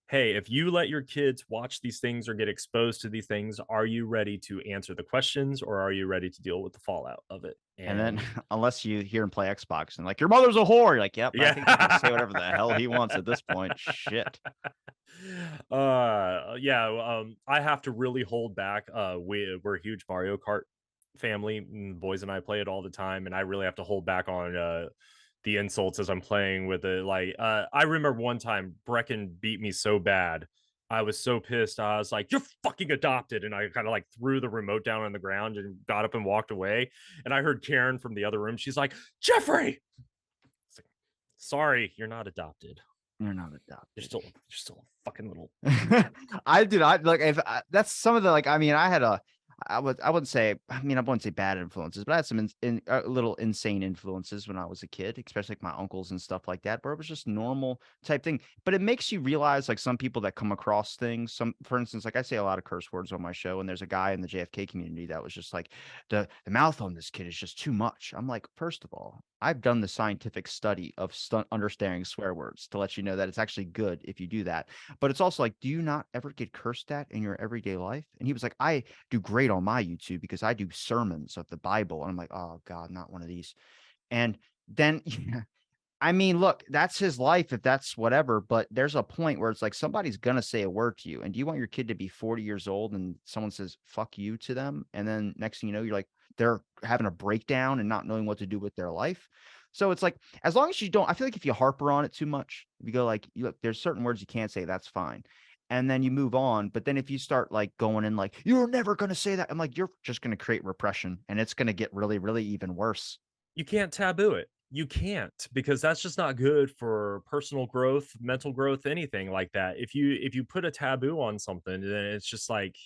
hey, if you let your kids watch these things or get exposed to these things, are you ready to answer the questions, or are you ready to deal with the fallout of it? And then, unless you hear him play Xbox and like, your mother's a whore, you're like, yep, yeah. I think he can say whatever the hell he wants at this point. Shit. I have to really hold back. We're a huge Mario Kart family. Boys and I play it all the time, and I really have to hold back on the insults as I'm playing with it. Like, I remember one time Brecken beat me so bad. I was so pissed. I was like, you're fucking adopted. And I kind of like threw the remote down on the ground and got up and walked away. And I heard Karen from the other room. She's like, Jeffrey, like, sorry, you're not adopted. You're not adopted. You're still a fucking little. I do not like if that's some of the like. I mean, I wouldn't say bad influences, but I had some little insane influences when I was a kid, especially like my uncles and stuff like that, where it was just normal type thing. But it makes you realize like some people that come across things, for instance, like I say a lot of curse words on my show, and there's a guy in the JFK community that was just like, the mouth on this kid is just too much. I'm like, first of all, I've done the scientific study of understanding swear words to let you know that it's actually good if you do that. But it's also like, do you not ever get cursed at in your everyday life? And he was like, I do great on my YouTube because I do sermons of the Bible. And I'm like, oh God, not one of these. And then, I mean, look, that's his life if that's whatever, but there's a point where it's like somebody's going to say a word to you. And do you want your kid to be 40 years old and someone says, fuck you to them? And then next thing you know, you're like, they're having a breakdown and not knowing what to do with their life. So it's like, as long as you don't, I feel like if you harper on it too much, if you go like, look, there's certain words you can't say, that's fine. And then you move on. But then if you start like going in like, you're never going to say that, I'm like, you're just going to create repression and it's going to get really, really even worse. You can't taboo it. You can't, because that's just not good for personal growth, mental growth, anything like that. If you put a taboo on something, then it's just like,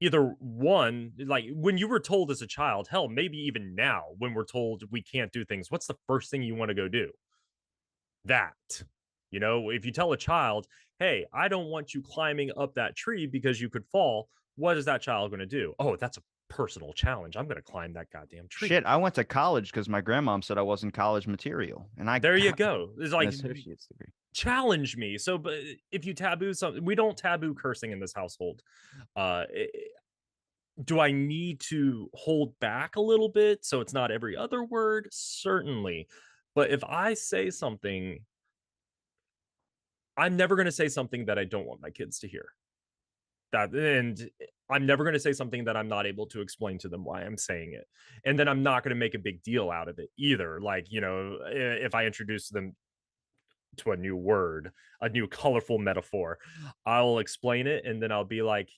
either one, like when you were told as a child, hell, maybe even now when we're told we can't do things, what's the first thing you want to go do? That. You know, if you tell a child, hey, I don't want you climbing up that tree because you could fall, what is that child going to do? Oh, that's a personal challenge. I'm going to climb that goddamn tree. Shit, I went to college because my grandmom said I wasn't college material, and I There you got go. It's an like associate's degree. challenge me. So, but if you taboo something, we don't taboo cursing in this household. Do I need to hold back a little bit so it's not every other word? Certainly. But if I say something, I'm never going to say something that I don't want my kids to hear. And I'm never going to say something that I'm not able to explain to them why I'm saying it. And then I'm not going to make a big deal out of it either. Like, you know, if I introduce them to a new word, a new colorful metaphor, I'll explain it and then I'll be like,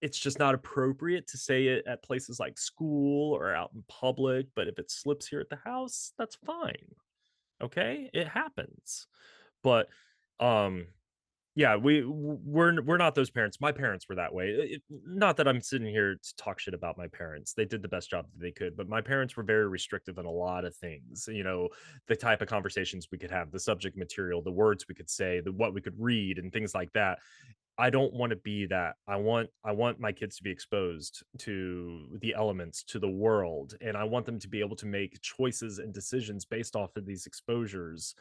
it's just not appropriate to say it at places like school or out in public. But if it slips here at the house, that's fine. Okay. It happens. But, um, yeah, we're not those parents. My parents were that way. Not that I'm sitting here to talk shit about my parents. They did the best job that they could, but my parents were very restrictive in a lot of things. You know, the type of conversations we could have, the subject material, the words we could say, the what we could read, and things like that. I don't want to be that. I want my kids to be exposed to the elements, to the world, and I want them to be able to make choices and decisions based off of these exposures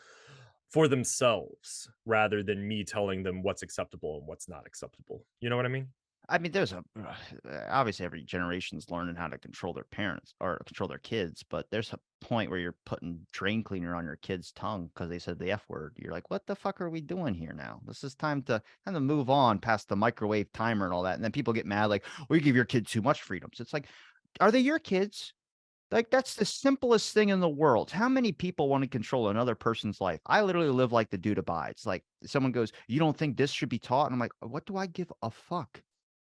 for themselves rather than me telling them what's acceptable and what's not acceptable. You know what I mean? I mean, there's a obviously every generation's learning how to control their parents or control their kids, but there's a point where you're putting drain cleaner on your kid's tongue because they said the F word. You're like, what the fuck are we doing here now? This is time to move on past the microwave timer and all that. And then people get mad, like, well, you give your kid too much freedoms. It's like, are they your kids? Like, that's the simplest thing in the world. How many people want to control another person's life? I literally live like the dude abides. Like, someone goes, you don't think this should be taught? And I'm like, what do I give a fuck?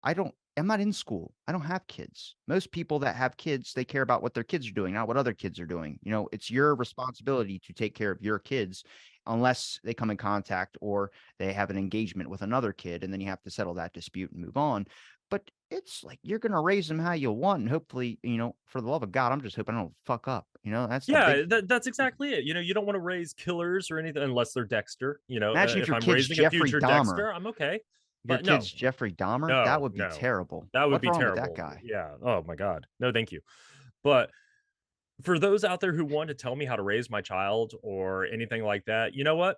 I'm not in school. I don't have kids. Most people that have kids, they care about what their kids are doing, not what other kids are doing. You know, it's your responsibility to take care of your kids unless they come in contact or they have an engagement with another kid, and then you have to settle that dispute and move on. But it's like you're gonna raise them how you want, and hopefully, for the love of God, I'm just hoping I don't fuck up. That's the big Yeah, that's exactly it. You know, you don't want to raise killers or anything unless they're Dexter. You know, imagine if if your I'm kid's raising a Jeffrey future Dahmer. Dexter, I'm okay. Your But no, kid's Jeffrey Dahmer? That no, would be no, terrible. that would What's be wrong with that terrible. guy? Yeah. Oh my God. No, thank you. But for those out there who want to tell me how to raise my child or anything like that, you know what?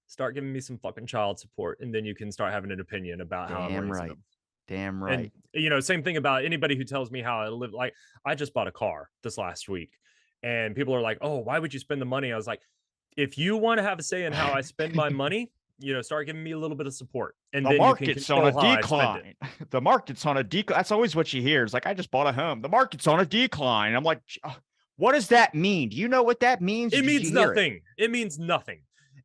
Start giving me some fucking child support, and then you can start having an opinion about how I'm Damn raising right. them. Damn And right. same thing about anybody who tells me how I live. Like, I just bought a car this last week, and people are like, "Oh, why would you spend the money?" I was like, "If you want to have a say in how I spend my money, start giving me a little bit of support, and The then you can market's on a control how I spend it." decline. The market's on a decline. That's always what you hear. It's like, I just bought a home. The market's on a decline. I'm like, what does that mean? Do you know what that means? It Did you means hear it? nothing. It means nothing.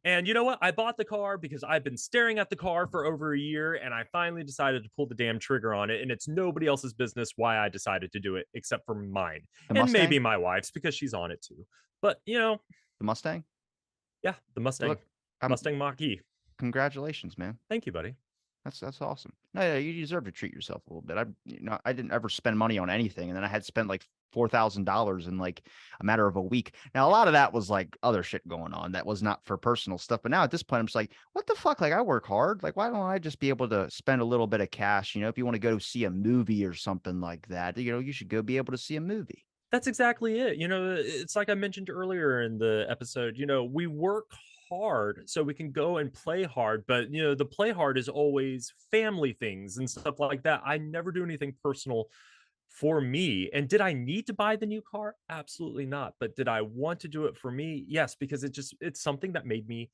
And you know what? I bought the car because I've been staring at the car for over a year, and I finally decided to pull the damn trigger on it. And it's nobody else's business why I decided to do it except for mine The and maybe Mustang? my wife's because she's on it too. But The Mustang? yeah, the Mustang, Look, I'm Mustang Mach-E. congratulations, man. Thank you, buddy. That's awesome. No, you deserve to treat yourself a little bit. I didn't ever spend money on anything, and then I had spent like $4,000 in like a matter of a week. Now a lot of that was like other shit going on that was not for personal stuff. But now at this point, I'm just like, what the fuck? Like, I work hard. Like, why don't I just be able to spend a little bit of cash? If you want to go see a movie or something like that, you should go be able to see a movie. That's exactly it. It's like I mentioned earlier in the episode, we work hard so we can go and play hard, but the play hard is always family things and stuff like that. I never do anything personal for me. And did I need to buy the new car? Absolutely not. But did I want to do it for me? Yes, because it's something that made me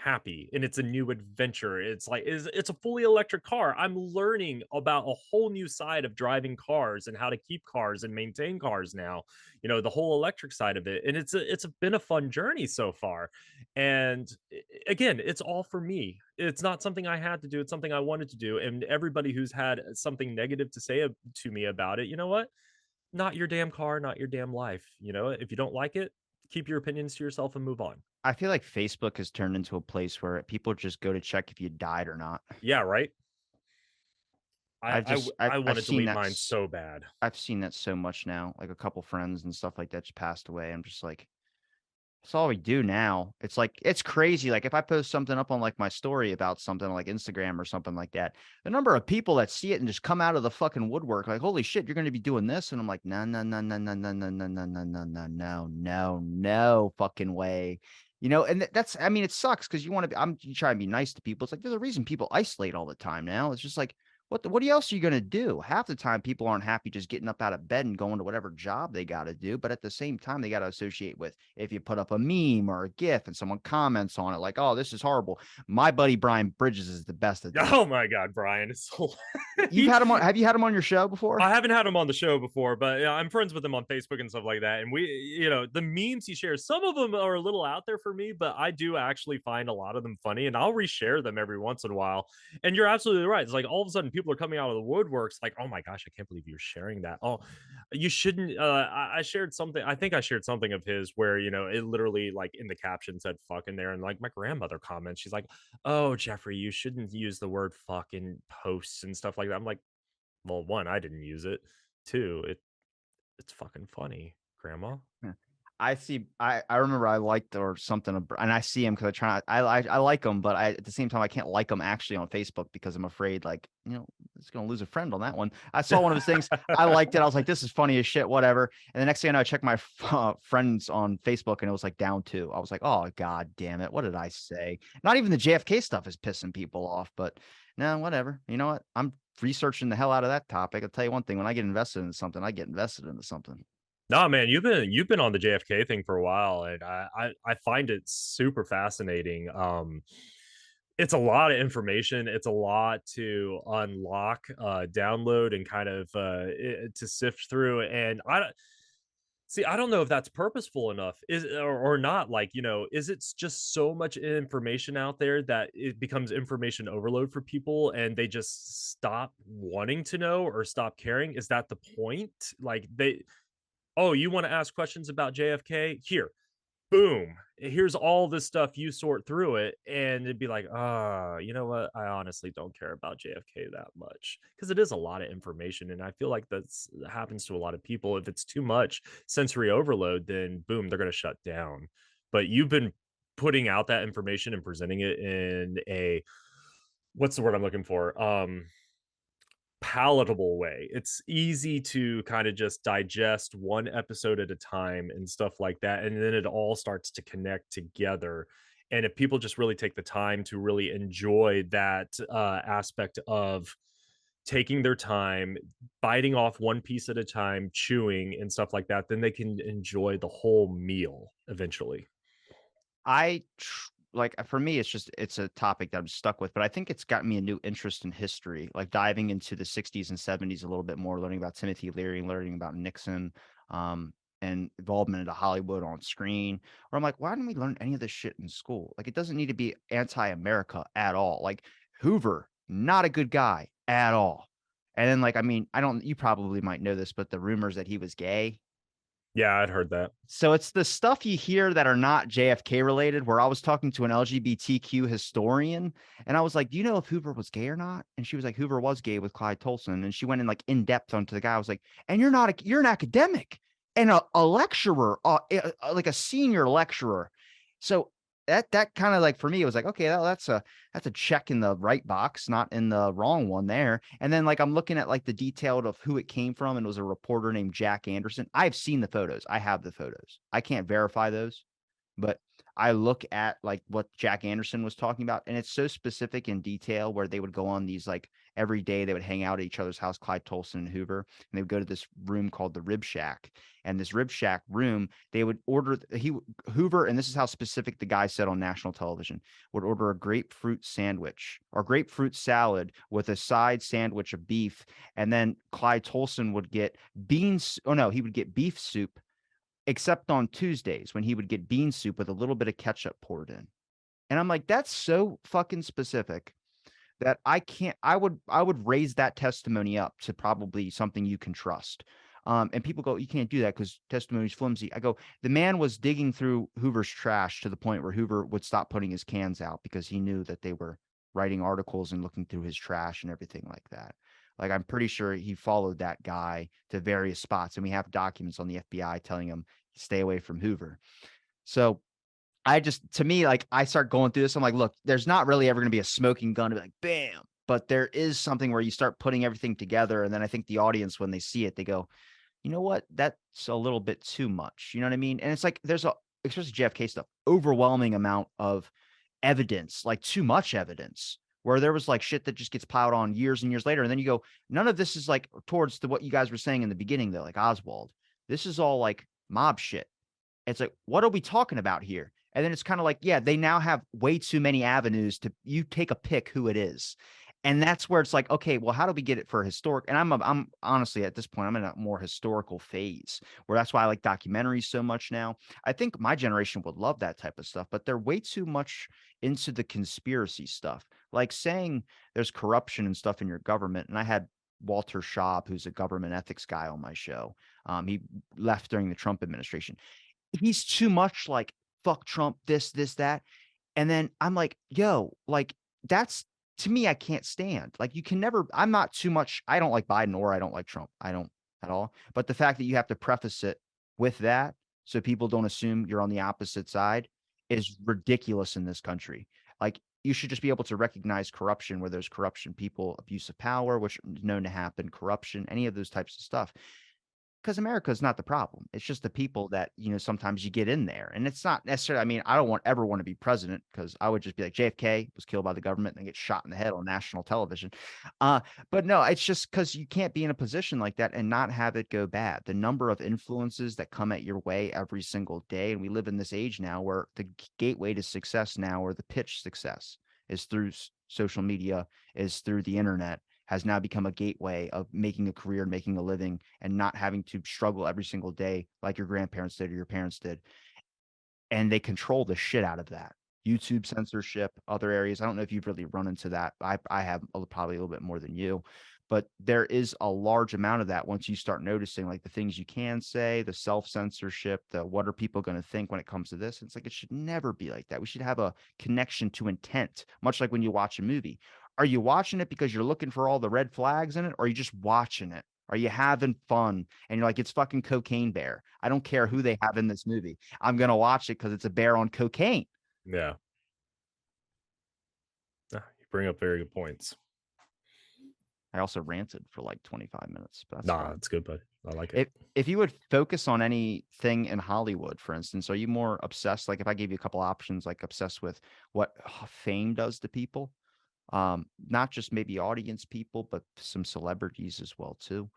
happy, and it's a new adventure. It's a fully electric car. I'm learning about a whole new side of driving cars and how to keep cars and maintain cars now. The whole electric side of it, and it's been a fun journey so far. And again, it's all for me. It's not something I had to do. It's something I wanted to do. And everybody who's had something negative to say to me about it, you know what? Not your damn car, not your damn life. If you don't like it, keep your opinions to yourself and move on. I feel like Facebook has turned into a place where people just go to check if you died or not. Yeah, right. I I've wanted to seen delete that mine so bad. I've seen that so much now. Like a couple friends and stuff like that just passed away. I'm just like, that's all we do now. It's like it's crazy. Like if I post something up on like my story about something like Instagram or something like that, the number of people that see it and just come out of the fucking woodwork, like, holy shit, you're gonna be doing this. And I'm like, no, no, no, no, no, no, no, no, no, no, no, no, no, no, no fucking way. And that's I mean, it sucks because you try and be nice to people. It's like there's a reason people isolate all the time now. It's just like what else are you gonna do? Half the time people aren't happy just getting up out of bed and going to whatever job they gotta do. But at the same time, they gotta associate with if you put up a meme or a GIF and someone comments on it, like, oh, this is horrible. My buddy Brian Bridges is the best at this. Oh my god, Brian is so You've had him on, have you had him on your show before? I haven't had him on the show before, but yeah, I'm friends with him on Facebook and stuff like that. And the memes he shares, some of them are a little out there for me, but I do actually find a lot of them funny, and I'll reshare them every once in a while. And you're absolutely right. It's like all of a sudden people are coming out of the woodworks, like, oh my gosh, I can't believe you're sharing that. Oh, you shouldn't. I shared something. I think I shared something of his where it literally like in the caption said "fuck" in there, and like my grandmother comments, she's like, "Oh, Jeffrey, you shouldn't use the word fuck in posts and stuff like that." I'm like, well, one, I didn't use it. Two, it's fucking funny, grandma. Yeah. I remember I liked or something, and I see him because I like him, but at the same time I can't like him actually on Facebook because I'm afraid like it's gonna lose a friend on that one. I saw one of his things, I liked it, I was like, this is funny as shit, whatever. And the next thing I know, I checked my friends on Facebook and it was like down 2. I was like, oh god damn it, what did I say? Not even the JFK stuff is pissing people off, but no, whatever. You know what? I'm researching the hell out of that topic. I'll tell you one thing: when I get invested in something, I get invested into something. No, man, you've been on the JFK thing for a while, and I find it super fascinating. It's a lot of information. It's a lot to unlock, download, and kind of to sift through. And I don't know if that's purposeful enough, or not. Like, is it just so much information out there that it becomes information overload for people, and they just stop wanting to know or stop caring? Is that the point? Like oh, you want to ask questions about JFK? Here, boom. Here's all this stuff. You sort through it, and it'd be like, you know what? I honestly don't care about JFK that much because it is a lot of information, and I feel like that happens to a lot of people. If it's too much sensory overload, then boom, they're going to shut down. But you've been putting out that information and presenting it in a what's the word I'm looking for? Palatable way. It's easy to kind of just digest one episode at a time and stuff like that, and then it all starts to connect together. And if people just really take the time to really enjoy that aspect of taking their time, biting off one piece at a time, chewing and stuff like that, then they can enjoy the whole meal eventually. For me, it's a topic that I'm stuck with, but I think it's got me a new interest in history, like diving into the 60s and 70s a little bit more, learning about Timothy Leary, learning about Nixon, and involvement into Hollywood on screen. Where I'm like, why didn't we learn any of this shit in school? Like, it doesn't need to be anti-America at all. Like Hoover, not a good guy at all. And then, like, I mean, you probably might know this, but the rumors that he was gay. Yeah, I'd heard that. So it's the stuff you hear that are not JFK related, where I was talking to an LGBTQ historian and I was like, do you know if Hoover was gay or not? And she was like, Hoover was gay with Clyde Tolson. And she went in like in depth onto the guy. I was like, and you're an academic and a lecturer, like a senior lecturer. So that kind of like for me, it was like, okay, that's a check in the right box, not in the wrong one there. And then like I'm looking at like the detail of who it came from, and it was a reporter named Jack Anderson. I've seen the photos. I have the photos. I can't verify those, but I look at like what Jack Anderson was talking about, and it's so specific in detail where they would go on these like every day they would hang out at each other's house, Clyde Tolson and Hoover, and they would go to this room called the Rib Shack. And this Rib Shack room, they would order Hoover, and this is how specific the guy said on national television, would order a grapefruit sandwich or grapefruit salad with a side sandwich of beef, and then Clyde Tolson would get beans. Oh no, he would get beef soup, except on Tuesdays when he would get bean soup with a little bit of ketchup poured in. And I'm like, that's so fucking specific that I would raise that testimony up to probably something you can trust. And people go, you can't do that because testimony's flimsy. I go, the man was digging through Hoover's trash to the point where Hoover would stop putting his cans out because he knew that they were writing articles and looking through his trash and everything like that. Like, I'm pretty sure he followed that guy to various spots, and we have documents on the FBI telling him stay away from Hoover. So to me, like, I start going through this. I'm like, look, there's not really ever going to be a smoking gun to be like, bam. But there is something where you start putting everything together. And then I think the audience, when they see it, they go, you know what? That's a little bit too much. You know what I mean? And it's like, especially JFK stuff, overwhelming amount of evidence, like too much evidence, where there was like shit that just gets piled on years and years later. And then you go, none of this is like towards what you guys were saying in the beginning, though, like Oswald. This is all like mob shit. It's like, what are we talking about here? And then it's kind of like, yeah, they now have way too many avenues to you take a pick who it is. And that's where it's like, okay, well, how do we get it for historic? And I'm honestly at this point, I'm in a more historical phase where that's why I like documentaries so much now. I think my generation would love that type of stuff, but they're way too much into the conspiracy stuff. Like saying there's corruption and stuff in your government. And I had Walter Schaub, who's a government ethics guy on my show. He left during the Trump administration. He's too much like fuck Trump, this, that. And then I'm like, yo, like that's to me, I can't stand. Like you can never, I'm not too much, I don't like Biden or I don't like Trump. I don't at all. But the fact that you have to preface it with that so people don't assume you're on the opposite side is ridiculous in this country. Like you should just be able to recognize corruption where there's corruption, people, abuse of power, which is known to happen, corruption, any of those types of stuff. Because America is not the problem. It's just the people that, sometimes you get in there. And it's not necessarily, I mean, I don't ever want to be president because I would just be like JFK was killed by the government and then get shot in the head on national television. But no, it's just because you can't be in a position like that and not have it go bad. The number of influences that come at your way every single day. And we live in this age now where the gateway to success now, or the pitch success, is through social media, is through the internet, has now become a gateway of making a career, making a living, and not having to struggle every single day like your grandparents did or your parents did. And they control the shit out of that. YouTube censorship, other areas. I don't know if you've really run into that. I have probably a little bit more than you, but there is a large amount of that once you start noticing like the things you can say, the self-censorship, the what are people going to think when it comes to this. It's like, it should never be like that. We should have a connection to intent, much like when you watch a movie. Are you watching it because you're looking for all the red flags in it? Or are you just watching it? Are you having fun? And you're like, it's fucking Cocaine Bear. I don't care who they have in this movie. I'm going to watch it because it's a bear on cocaine. Yeah. You bring up very good points. I also ranted for like 25 minutes. But that's it's good, buddy. I like it. If you would focus on anything in Hollywood, for instance, are you more obsessed? Like if I gave you a couple options, like obsessed with what fame does to people, not just maybe audience people, but some celebrities as well too.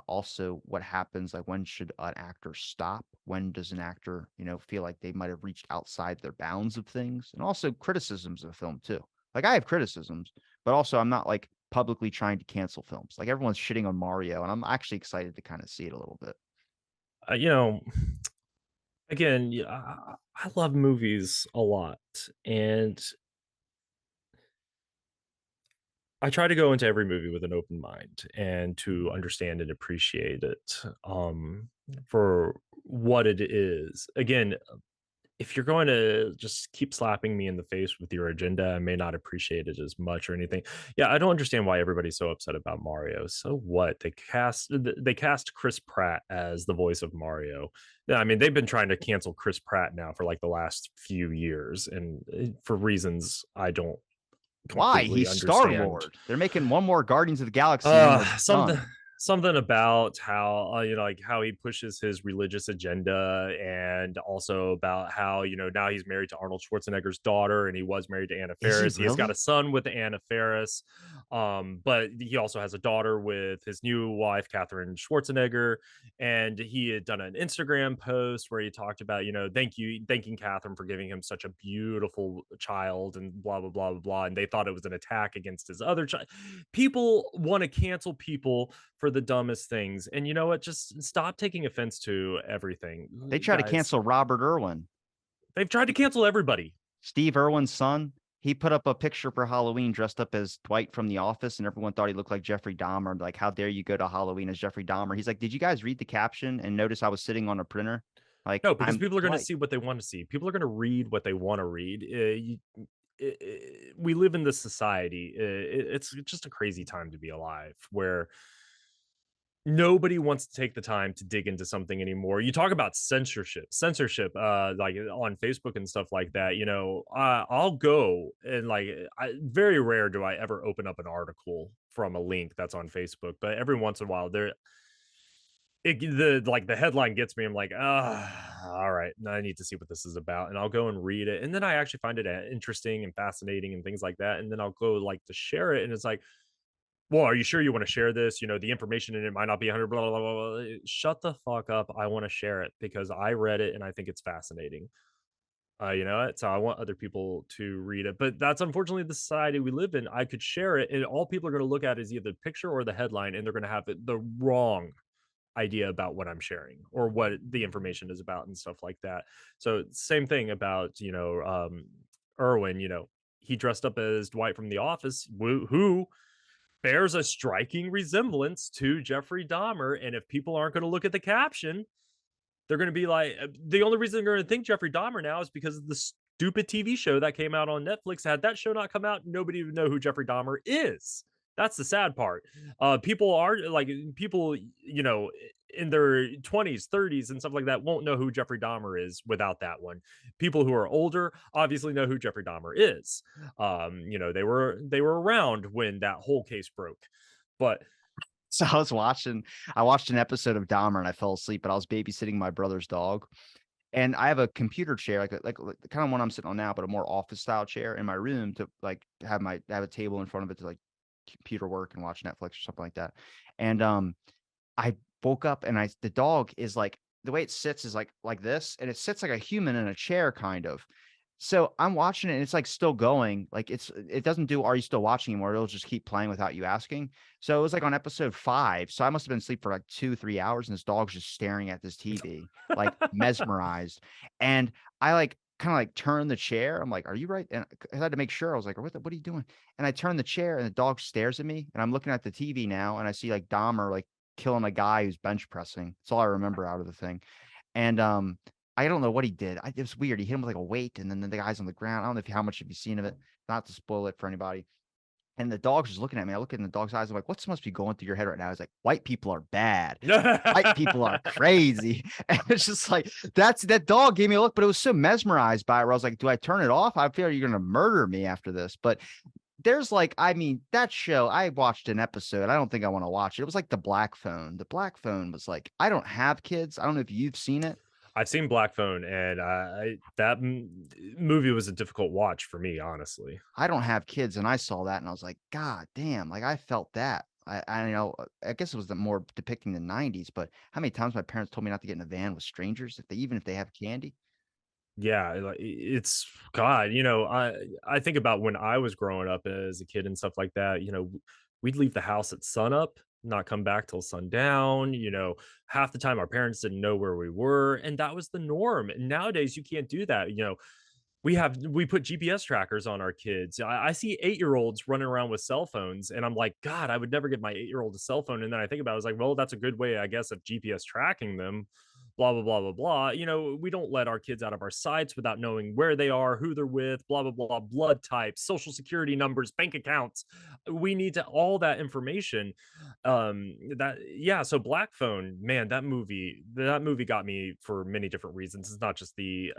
Also what happens, like when should an actor stop? When does an actor, feel like they might have reached outside their bounds of things? And also criticisms of film too. Like I have criticisms, but also I'm not like publicly trying to cancel films. Like everyone's shitting on Mario, and I'm actually excited to kind of see it a little bit. Again, I love movies a lot, and I try to go into every movie with an open mind and to understand and appreciate it for what it is. Again, if you're going to just keep slapping me in the face with your agenda, I may not appreciate it as much or anything. Yeah, I don't understand why everybody's so upset about Mario. So what? They cast Chris Pratt as the voice of Mario. Yeah, I mean, they've been trying to cancel Chris Pratt now for like the last few years, and for reasons I don't Why? completely He's understand. Star-Lord. They're making one more Guardians of the Galaxy. And something about how like how he pushes his religious agenda, and also about how now he's married to Arnold Schwarzenegger's daughter, and he was married to Anna Faris. He has got a son with Anna Faris, but he also has a daughter with his new wife Catherine Schwarzenegger. And he had done an Instagram post where he talked about thanking Catherine for giving him such a beautiful child, and blah blah blah blah blah. And they thought it was an attack against his other child. People want to cancel people for the dumbest things. And you know what? Just stop taking offense to everything. They try to cancel Robert Irwin. They've tried to cancel everybody. Steve Irwin's son, he put up a picture for Halloween dressed up as Dwight from The Office, and everyone thought he looked like Jeffrey Dahmer. Like, how dare you go to Halloween as Jeffrey Dahmer? He's like, did you guys read the caption and notice I was sitting on a printer? Like, no, because people are going to see what they want to see. People are going to read what they want to read. we live in this society. It's just a crazy time to be alive, where nobody wants to take the time to dig into something anymore. You talk about censorship, like on Facebook and stuff like that. I'll go and very rare do I ever open up an article from a link that's on Facebook, but every once in a while the headline gets me. I'm like, all right, now I need to see what this is about, and I'll go and read it, and then I actually find it interesting and fascinating and things like that, and then I'll go to share it, and it's like, well, are you sure you want to share this? The information in it might not be 100, blah, blah, blah, blah. Shut the fuck up. I want to share it because I read it and I think it's fascinating. So I want other people to read it. But that's unfortunately the society we live in. I could share it, and all people are going to look at is either the picture or the headline, and they're going to have the wrong idea about what I'm sharing or what the information is about and stuff like that. So same thing about, Irwin, he dressed up as Dwight from The Office, who bears a striking resemblance to Jeffrey Dahmer. And if people aren't going to look at the caption, they're going to be like, the only reason they're going to think Jeffrey Dahmer now is because of the stupid TV show that came out on Netflix. Had that show not come out, nobody would know who Jeffrey Dahmer is. That's the sad part. People, in their 20s, 30s, and stuff like that won't know who Jeffrey Dahmer is without that one. People who are older obviously know who Jeffrey Dahmer is. They were around when that whole case broke. But So I watched an episode of Dahmer and I fell asleep, but I was babysitting my brother's dog. And I have a computer chair, like the kind of one I'm sitting on now, but a more office style chair in my room to have a table in front of it to computer work and watch Netflix or something like that. And I woke up and the dog is the way it sits is like this, and it sits like a human in a chair kind of. So I'm watching it and it's still going. It doesn't do "Are you still watching" anymore. It'll just keep playing without you asking. So it was on episode 5. So I must have been asleep for 2-3 hours, and this dog's just staring at this TV, mesmerized. And I kind of turned the chair. I'm like, "Are you right?" And I had to make sure. I was like, what are you doing? And I turned the chair and the dog stares at me, and I'm looking at the TV now, and I see Dahmer killing a guy who's bench pressing. That's all I remember out of the thing. And I don't know what he did. It was weird. He hit him with a weight, and then the guy's on the ground. I don't know how much have you seen of it. Not to spoil it for anybody. And the dog's just looking at me. I look in the dog's eyes. I'm like, "What must be going through your head right now?" He's like, "White people are bad. White people are crazy." And it's just that dog gave me a look, but it was so mesmerized by it where I was like, "Do I turn it off? I feel you're gonna murder me after this." But there's that show, I watched an episode. I don't think I want to watch it. It was The Black Phone. The Black Phone was I don't have kids. I don't know if you've seen it. I've seen Black Phone, and that movie was a difficult watch for me, honestly. I don't have kids, and I saw that, and I was like, "God damn!" I felt that. I know. I guess it was more depicting the '90s, but how many times my parents told me not to get in a van with strangers even if they have candy. Yeah, it's God. I think about when I was growing up as a kid and stuff like that. We'd leave the house at sunup, not come back till sundown. Half the time our parents didn't know where we were, and that was the norm. And nowadays you can't do that. We put GPS trackers on our kids. I see 8-year-olds running around with cell phones, and I'm like, God, I would never get my 8-year-old a cell phone. And then I think about it, I was like, well, that's a good way, I guess, of GPS tracking them. Blah blah blah blah blah. We don't let our kids out of our sights without knowing where they are, who they're with, blah blah blah, blood types, social security numbers, bank accounts. We need all that information. So Black Phone, man, that movie got me for many different reasons. It's not just the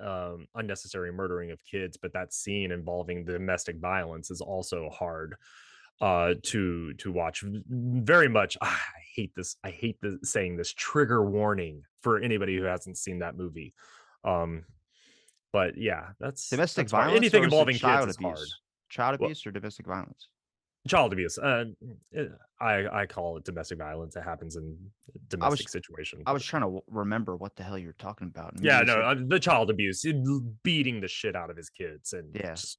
unnecessary murdering of kids, but that scene involving domestic violence is also hard to watch. Very much. I hate this. I hate saying this. Trigger warning for anybody who hasn't seen that movie. But yeah, Domestic that's hard. violence, Anything or is it involving child kids is hard. abuse? Child Well, abuse or domestic violence? child abuse. I call it domestic violence. It happens in domestic situation. I was trying to remember what the hell you're talking about. And Yeah, you no, said, the child abuse, beating the shit out of his kids, and yeah. just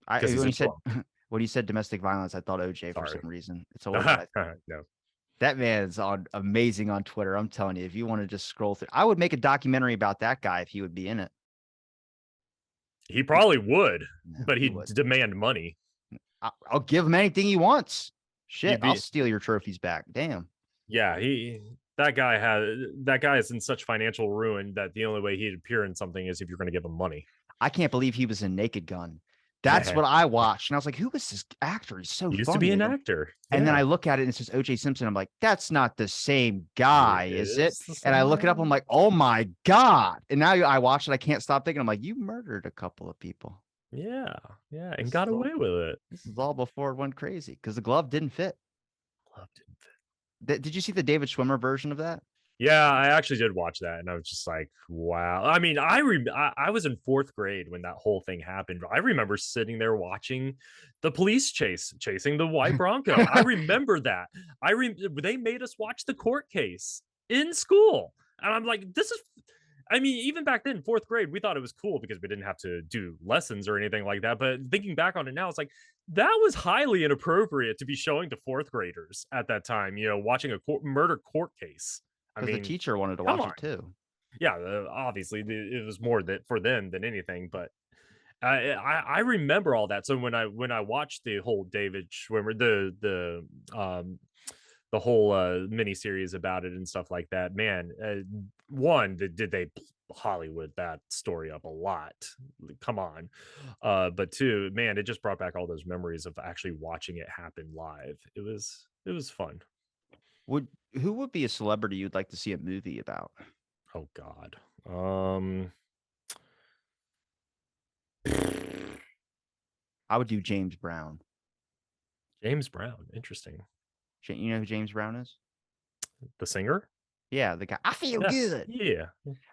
I because he's when a you said drunk. when you said domestic violence, I thought OJ for Sorry. some reason. It's always what I thought. No, That man's amazing on Twitter. I'm telling you, if you want to just scroll through, I would make a documentary about that guy if he would be in it. he probably would, No, but he he'd would. demand money. I'll give him anything he wants. He'd Shit, I'll be, steal your trophies back. Damn. yeah, that guy is in such financial ruin that the only way he'd appear in something is if you're going to give him money. I can't believe he was in Naked Gun. That's what I watched. And I was like, who is this actor? He's so He used to funny. be an actor. And then Yeah. I look at it and it says O.J. Simpson. I'm like, that's not the same guy, is it? the And I same look it up. I'm like, oh my God. And now I watch it. I can't stop thinking. I'm like, you murdered a couple of people. Yeah. And This got is all- away with it. This is all before it went crazy because the glove didn't fit. Glove didn't fit. Did you see the David Schwimmer version of that? Yeah, I actually did watch that, and I was just like, wow. I mean, I was in 4th grade when that whole thing happened. I remember sitting there watching the police chasing the white Bronco. I remember that. They made us watch the court case in school, and I'm like, this is. I mean, even back then, 4th grade, we thought it was cool because we didn't have to do lessons or anything like that. But thinking back on it now, it's like that was highly inappropriate to be showing to 4th graders at that time. Watching a murder court case. I Because mean, the teacher wanted to come watch on. it too. Yeah, obviously it was more that for them than anything, but I remember all that. So when I watched the whole David Schwimmer, the whole mini series about it and stuff like that, man, one, did they Hollywood that story up a lot? Come on. But two, man, it just brought back all those memories of actually watching it happen live. It was fun. Who would be a celebrity you'd like to see a movie about? Oh God. I would do James Brown. James Brown, interesting. You know who James Brown is? The singer? Yeah, the guy. I feel Yes. good. Yeah.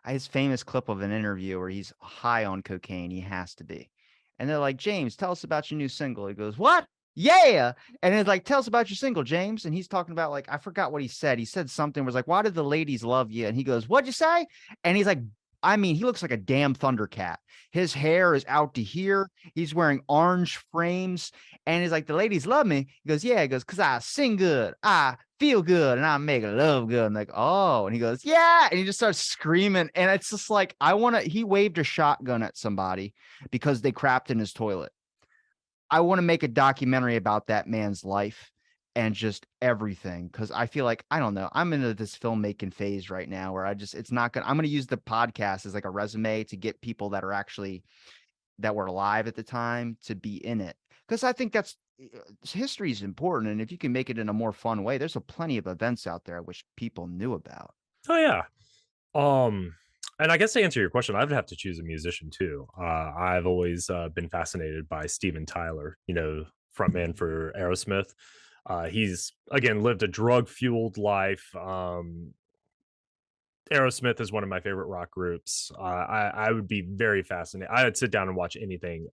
His famous clip of an interview where he's high on cocaine. He has to be. And they're like, James, tell us about your new single. He goes, what? Yeah. And it's like, tell us about your single, James. And he's talking about, like, I forgot what he said. He said something was like, why did the ladies love you? And he goes, what'd you say? And he's like, I mean, he looks like a damn Thundercat. His hair is out to here. He's wearing orange frames. And he's like, the ladies love me. He goes, yeah. He goes, because I sing good. I feel good. And I make love good. And like, oh. And he goes, yeah. And he just starts screaming. And it's just like, he waved a shotgun at somebody because they crapped in his toilet. I want to make a documentary about that man's life and just everything. Cause I feel like, I don't know, I'm into this filmmaking phase right now where I'm going to use the podcast as like a resume to get people that were alive at the time to be in it. Cause I think history is important. And if you can make it in a more fun way, there's plenty of events out there I wish people knew about. Oh yeah. And I guess to answer your question, I would have to choose a musician too. I've always been fascinated by Steven Tyler, frontman for Aerosmith. He's again lived a drug-fueled life. Aerosmith is one of my favorite rock groups. I would be very fascinated. I would sit down and watch anything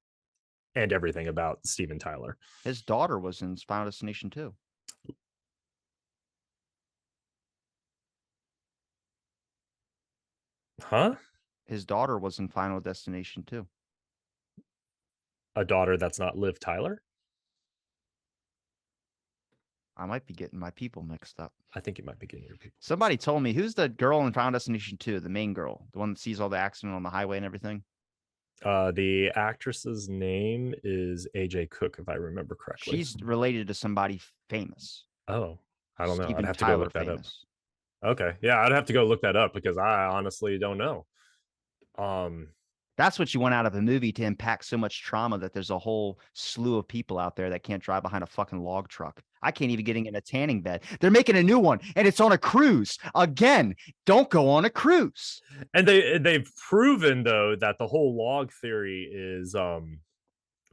and everything about Steven Tyler. His daughter was in Final Destination 2. Huh? His daughter was in Final Destination 2. A daughter that's not Liv Tyler? I might be getting my people mixed up. I think you might be getting your people. Somebody told me, who's the girl in Final Destination 2, the main girl, the one that sees all the accident on the highway and everything? The actress's name is AJ Cook, if I remember correctly. She's related to somebody famous. Oh, I don't know. Steven I'd have Tyler to go look famous. that up. Okay. Yeah, I'd have to go look that up because I honestly don't know. That's what you want out of a movie, to impact so much trauma that there's a whole slew of people out there that can't drive behind a fucking log truck. I can't even get in a tanning bed. They're making a new one and it's on a cruise. Again, don't go on a cruise. And they've proven though that the whole log theory is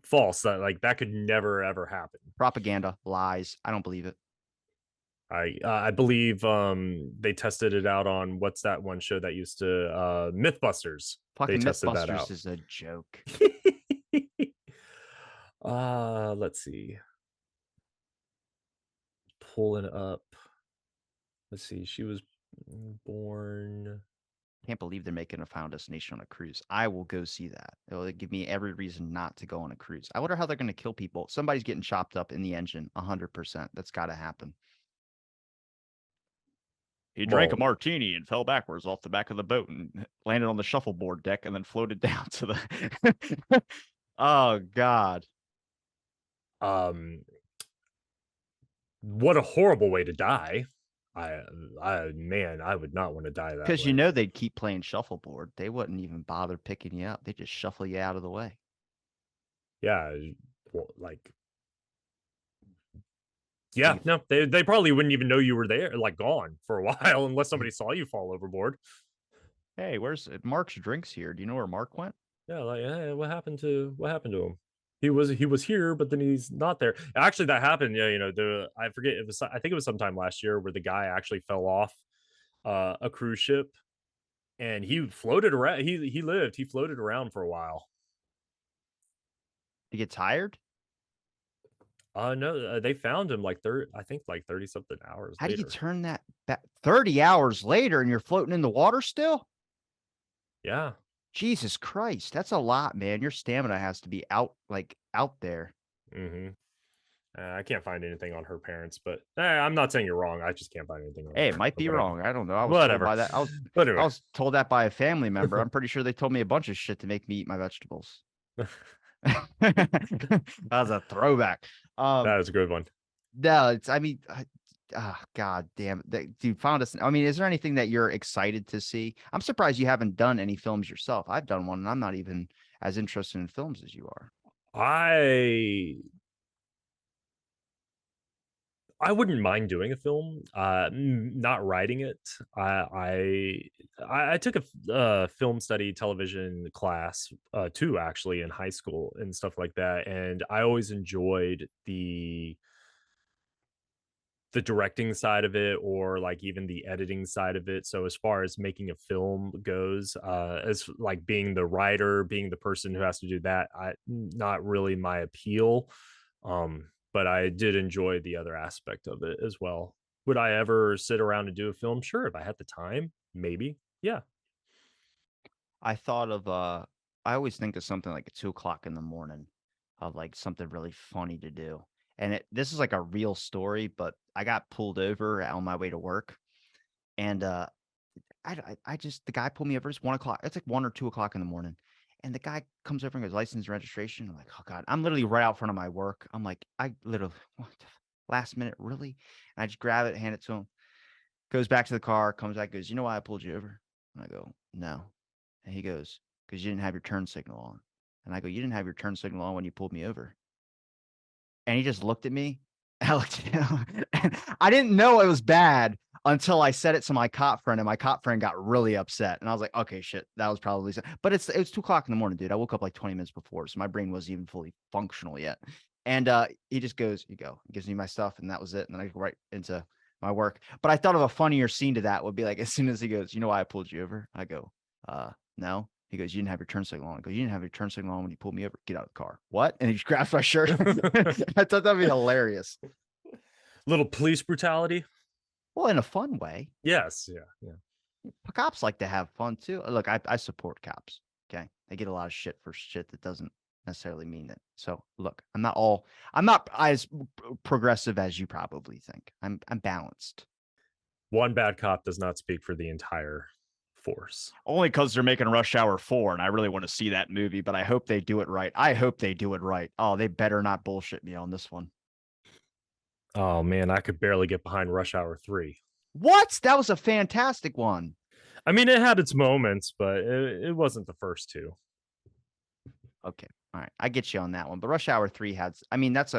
false. That could never ever happen. Propaganda, lies. I don't believe it. I believe they tested it out on what's that one show that used to Mythbusters. Fucking they tested that Mythbusters out. is a joke. Let's see. Pulling up. Let's see. She was born. Can't believe they're making a Final Destination on a cruise. I will go see that. It'll give me every reason not to go on a cruise. I wonder how they're going to kill people. Somebody's getting chopped up in the engine. 100%. That's got to happen. He drank a martini and fell backwards off the back of the boat and landed on the shuffleboard deck and then floated down to the. Oh God. What a horrible way to die. I would not want to die that way. Because they'd keep playing shuffleboard. They wouldn't even bother picking you up. They just shuffle you out of the way. Yeah, well, like Like yeah, no, they probably wouldn't even know you were there, like gone for a while, unless somebody saw you fall overboard. hey, where's Mark's drinks here? Do you know where Mark went? Yeah, like, hey, what happened to him? He was here, but then he's not there. Actually, that happened. Yeah, I forget it was. I think it was sometime last year where the guy actually fell off a cruise ship and he floated around. He lived. He floated around for a while. You get tired? No, they found him like 30. I think like 30 something hours How do you later. turn that back 30 hours later and you're floating in the water still? Yeah. Jesus Christ, that's a lot, man. Your stamina has to be out there. Mm-hmm. I can't find anything on her parents, but I'm not saying you're wrong. I just can't find anything on her Hey, it parents, might but be whatever. wrong. I don't know. I was told Whatever. by that. I Anyway. was told that by a family member. I'm pretty sure they told me a bunch of shit to make me eat my vegetables. That was a throwback. That was a good one. No, God damn it. Dude, found us. I mean, is there anything that you're excited to see? I'm surprised you haven't done any films yourself. I've done one and I'm not even as interested in films as you are. I wouldn't mind doing a film, not writing it. I took a film study television class, too, actually, in high school and stuff like that, and I always enjoyed the directing side of it, or like even the editing side of it. So as far as making a film goes, as like being the writer, being the person who has to do that, not really my appeal. But I did enjoy the other aspect of it as well. Would I ever sit around and do a film? Sure, if I had the time, maybe. Yeah. I thought of I always think of something like at 2 o'clock in the morning of like something really funny to do. And this is like a real story, but I got pulled over on my way to work. And I just the guy pulled me over. It's 1 o'clock. It's like 1 or 2 o'clock in the morning. And the guy comes over and goes, license and registration. I'm like, oh God, I'm literally right out front of my work. I'm like, I literally what the last minute, really? And I just grab it, hand it to him, goes back to the car, comes back, goes, you know why I pulled you over? And I go, no. And he goes, because you didn't have your turn signal on. And I go, you didn't have your turn signal on when you pulled me over. And he just looked at me. I looked at him. And I didn't know it was bad until I said it to my cop friend, and my cop friend got really upset. And I was like, okay, shit, that was probably. But it was 2 o'clock in the morning, dude. I woke up like 20 minutes before, so my brain wasn't even fully functional yet. And he just goes, he gives me my stuff, and that was it. And then I go right into my work. But I thought of a funnier scene to that would be like, as soon as he goes, you know why I pulled you over? I go, no. He goes, you didn't have your turn signal on. I go, you didn't have your turn signal on when you pulled me over. Get out of the car. What? And he just grabs my shirt. I thought that'd be hilarious. Little police brutality. Well, in a fun way. Yes. Yeah. Cops like to have fun too. Look, I support cops. Okay. They get a lot of shit for shit that doesn't necessarily mean it. So look, I'm not as progressive as you probably think. I'm balanced. One bad cop does not speak for the entire force. Only because they're making Rush Hour 4, and I really want to see that movie, but I hope they do it right. I hope they do it right. Oh, they better not bullshit me on this one. Oh man, I could barely get behind Rush Hour 3. What? That was a fantastic one. I mean, it had its moments, but it wasn't the first two. Okay. All right. I get you on that one. But Rush Hour 3 has, I mean, that's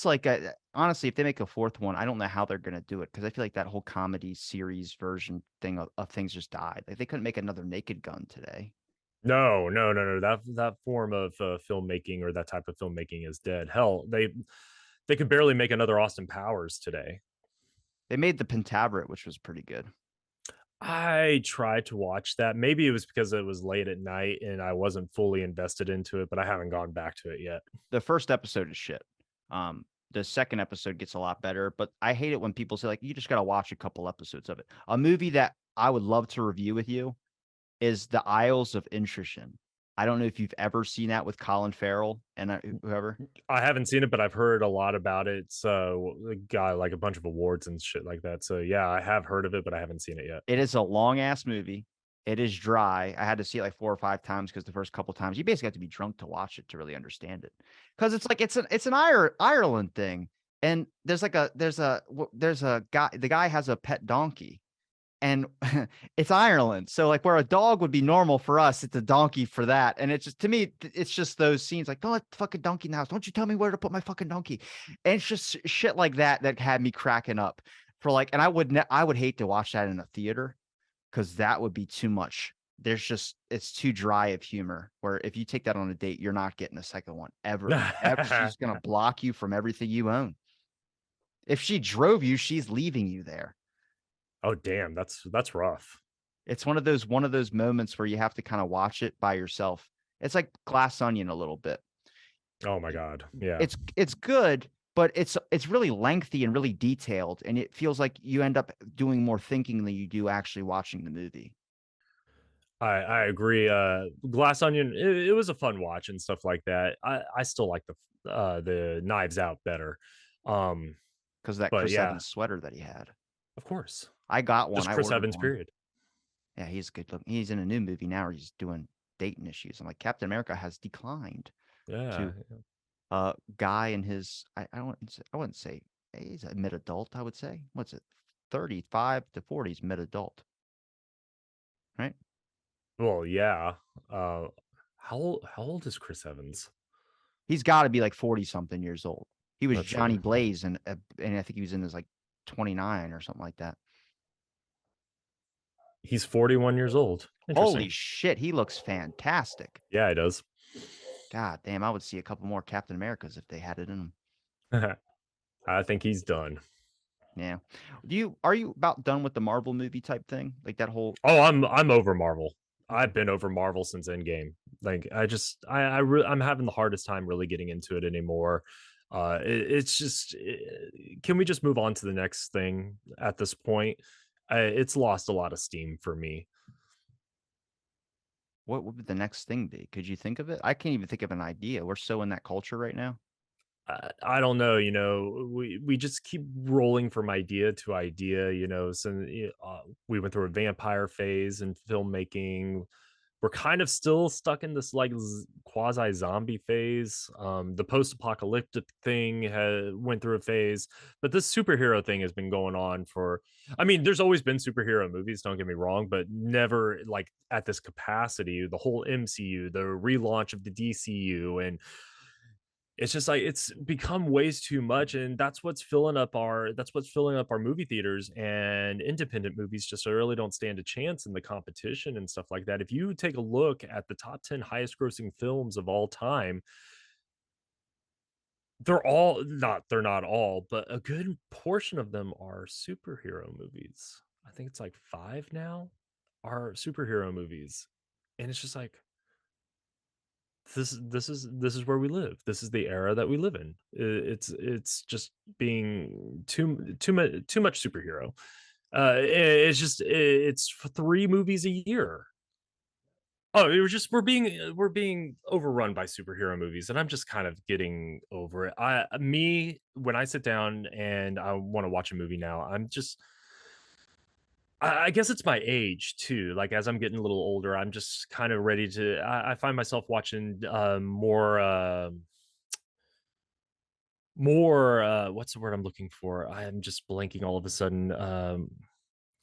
like honestly, if they make a fourth one, I don't know how they're going to do it, because I feel like that whole comedy series version thing of things just died. Like they couldn't make another Naked Gun today. No. That form of filmmaking, or that type of filmmaking, is dead. Hell, they could barely make another Austin Powers today. They made the Pentabret, which was pretty good. I tried to watch that. Maybe it was because it was late at night and I wasn't fully invested into it, but I haven't gone back to it yet. The first episode is shit. The second episode gets a lot better, but I hate it when people say like, you just got to watch a couple episodes of it. A movie that I would love to review with you is The Isles of Intrusion. I don't know if you've ever seen that with Colin Farrell and whoever. I haven't seen it, but I've heard a lot about it. So it got like a bunch of awards and shit like that. So yeah, I have heard of it, but I haven't seen it yet. It is a long ass movie. It is dry. I had to see it like 4 or 5 times because the first couple times you basically have to be drunk to watch it to really understand it. Because it's like it's an Ireland thing, and there's a guy. The guy has a pet donkey, and it's Ireland. So like where a dog would be normal for us, it's a donkey for that. And it's just, to me, it's just those scenes like, don't let the fucking donkey in the house. Don't you tell me where to put my fucking donkey. And it's just shit like that that had me cracking up for like, and I would hate to watch that in a theater because that would be too much. There's just, it's too dry of humor where if you take that on a date, you're not getting a second one ever. She's going to block you from everything you own. If she drove you, she's leaving you there. Oh, damn. That's rough. It's one of those moments where you have to kind of watch it by yourself. It's like Glass Onion a little bit. Oh my God. Yeah. It's good, but it's really lengthy and really detailed, and it feels like you end up doing more thinking than you do actually watching the movie. I agree. Glass Onion, it was a fun watch and stuff like that. I still like the Knives Out better. Because that But Chris yeah, Evans sweater that he had. of course. I got one. Just I Chris ordered Evans, one. period. Yeah, he's good looking. He's in a new movie now where he's doing dating issues. I'm like, Captain America has declined Yeah. to guy in his I wouldn't say he's a mid adult, I would say. What's it? 35 to 40s mid adult. Right? Well, yeah. How old is Chris Evans? He's got to be like 40 something years old. He was Let's see. Johnny Blaze and I think he was in his like 29 or something like that. He's 41 years old. Holy shit, he looks fantastic. Yeah, he does. God damn, I would see a couple more Captain Americas if they had it in them. I think he's done. Yeah. Are you about done with the Marvel movie type thing? Like that whole Oh, I'm over Marvel. I've been over Marvel since Endgame. Like I'm having the hardest time really getting into it anymore. It's just can we just move on to the next thing at this point? It's lost a lot of steam for me. what would the next thing be? Could you think of it? I can't even think of an idea. We're so in that culture right now. I don't know, we just keep rolling from idea to idea, so we went through a vampire phase in filmmaking. We're kind of still stuck in this like quasi zombie phase. The post-apocalyptic thing went through a phase, but this superhero thing has been going on for, I mean, there's always been superhero movies, don't get me wrong, but never like at this capacity. The whole MCU, the relaunch of the DCU, and it's just like it's become ways too much, and that's what's filling up our movie theaters, and independent movies just really don't stand a chance in the competition and stuff like that. If you take a look at the top 10 highest grossing films of all time, they're not all, but a good portion of them are superhero movies. I think it's like 5 now are superhero movies, and it's just like this is where we live. This is the era that we live in. It's just being too much superhero. It's 3 movies a year. Oh, we're being overrun by superhero movies, and I'm just kind of getting over it. When I sit down and I want to watch a movie now, I guess it's my age too. Like as I'm getting a little older, I'm just kind of ready to. I find myself watching more. What's the word I'm looking for? I am just blanking all of a sudden.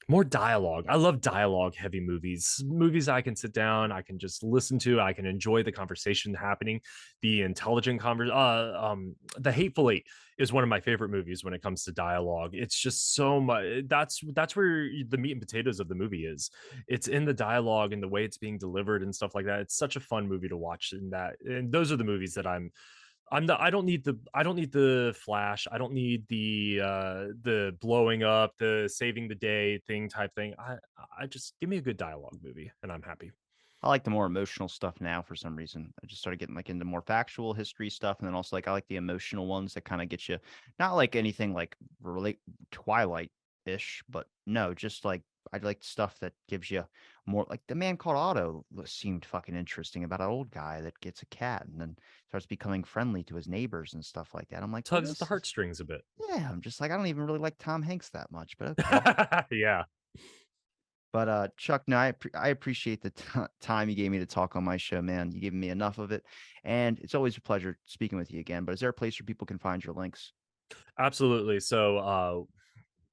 More dialogue. I love dialogue heavy movies I can sit down, I can just listen to, I can enjoy the conversation happening, the intelligent The Hateful Eight is one of my favorite movies when it comes to dialogue. It's just so much. That's where the meat and potatoes of the movie is. It's in the dialogue and the way it's being delivered and stuff like that. It's such a fun movie to watch, and those are the movies that I don't need the flash. I don't need the blowing up, the saving the day thing type thing. I just give me a good dialogue movie and I'm happy. I like the more emotional stuff now for some reason. I just started getting like into more factual history stuff, and then also like I like the emotional ones that kind of get you, not like anything like relate Twilight-ish, but no, just like I like stuff that gives you more. Like The Man Called Otto seemed fucking interesting about an old guy that gets a cat and then starts becoming friendly to his neighbors and stuff like that. I'm like, well, Tugs at the heartstrings a bit. yeah. I'm just like, I don't even really like Tom Hanks that much, but okay. Yeah. But Chuck, no, I appreciate the time you gave me to talk on my show, man. You gave me enough of it, and it's always a pleasure speaking with you again. But is there a place where people can find your links? Absolutely. So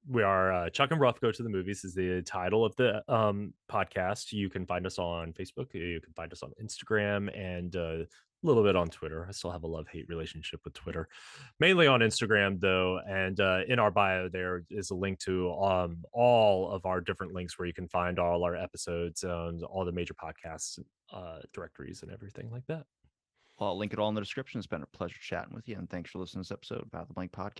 We are Chuck and Ruff Go to the Movies is the title of the podcast. You can find us on Facebook. You can find us on Instagram and a little bit on Twitter. I still have a love-hate relationship with Twitter, mainly on Instagram though. And in our bio there is a link to all of our different links where you can find all our episodes and all the major podcasts directories and everything like that. Well, I'll link it all in the description. It's been a pleasure chatting with you, and thanks for listening to this episode of About the Blank Podcast.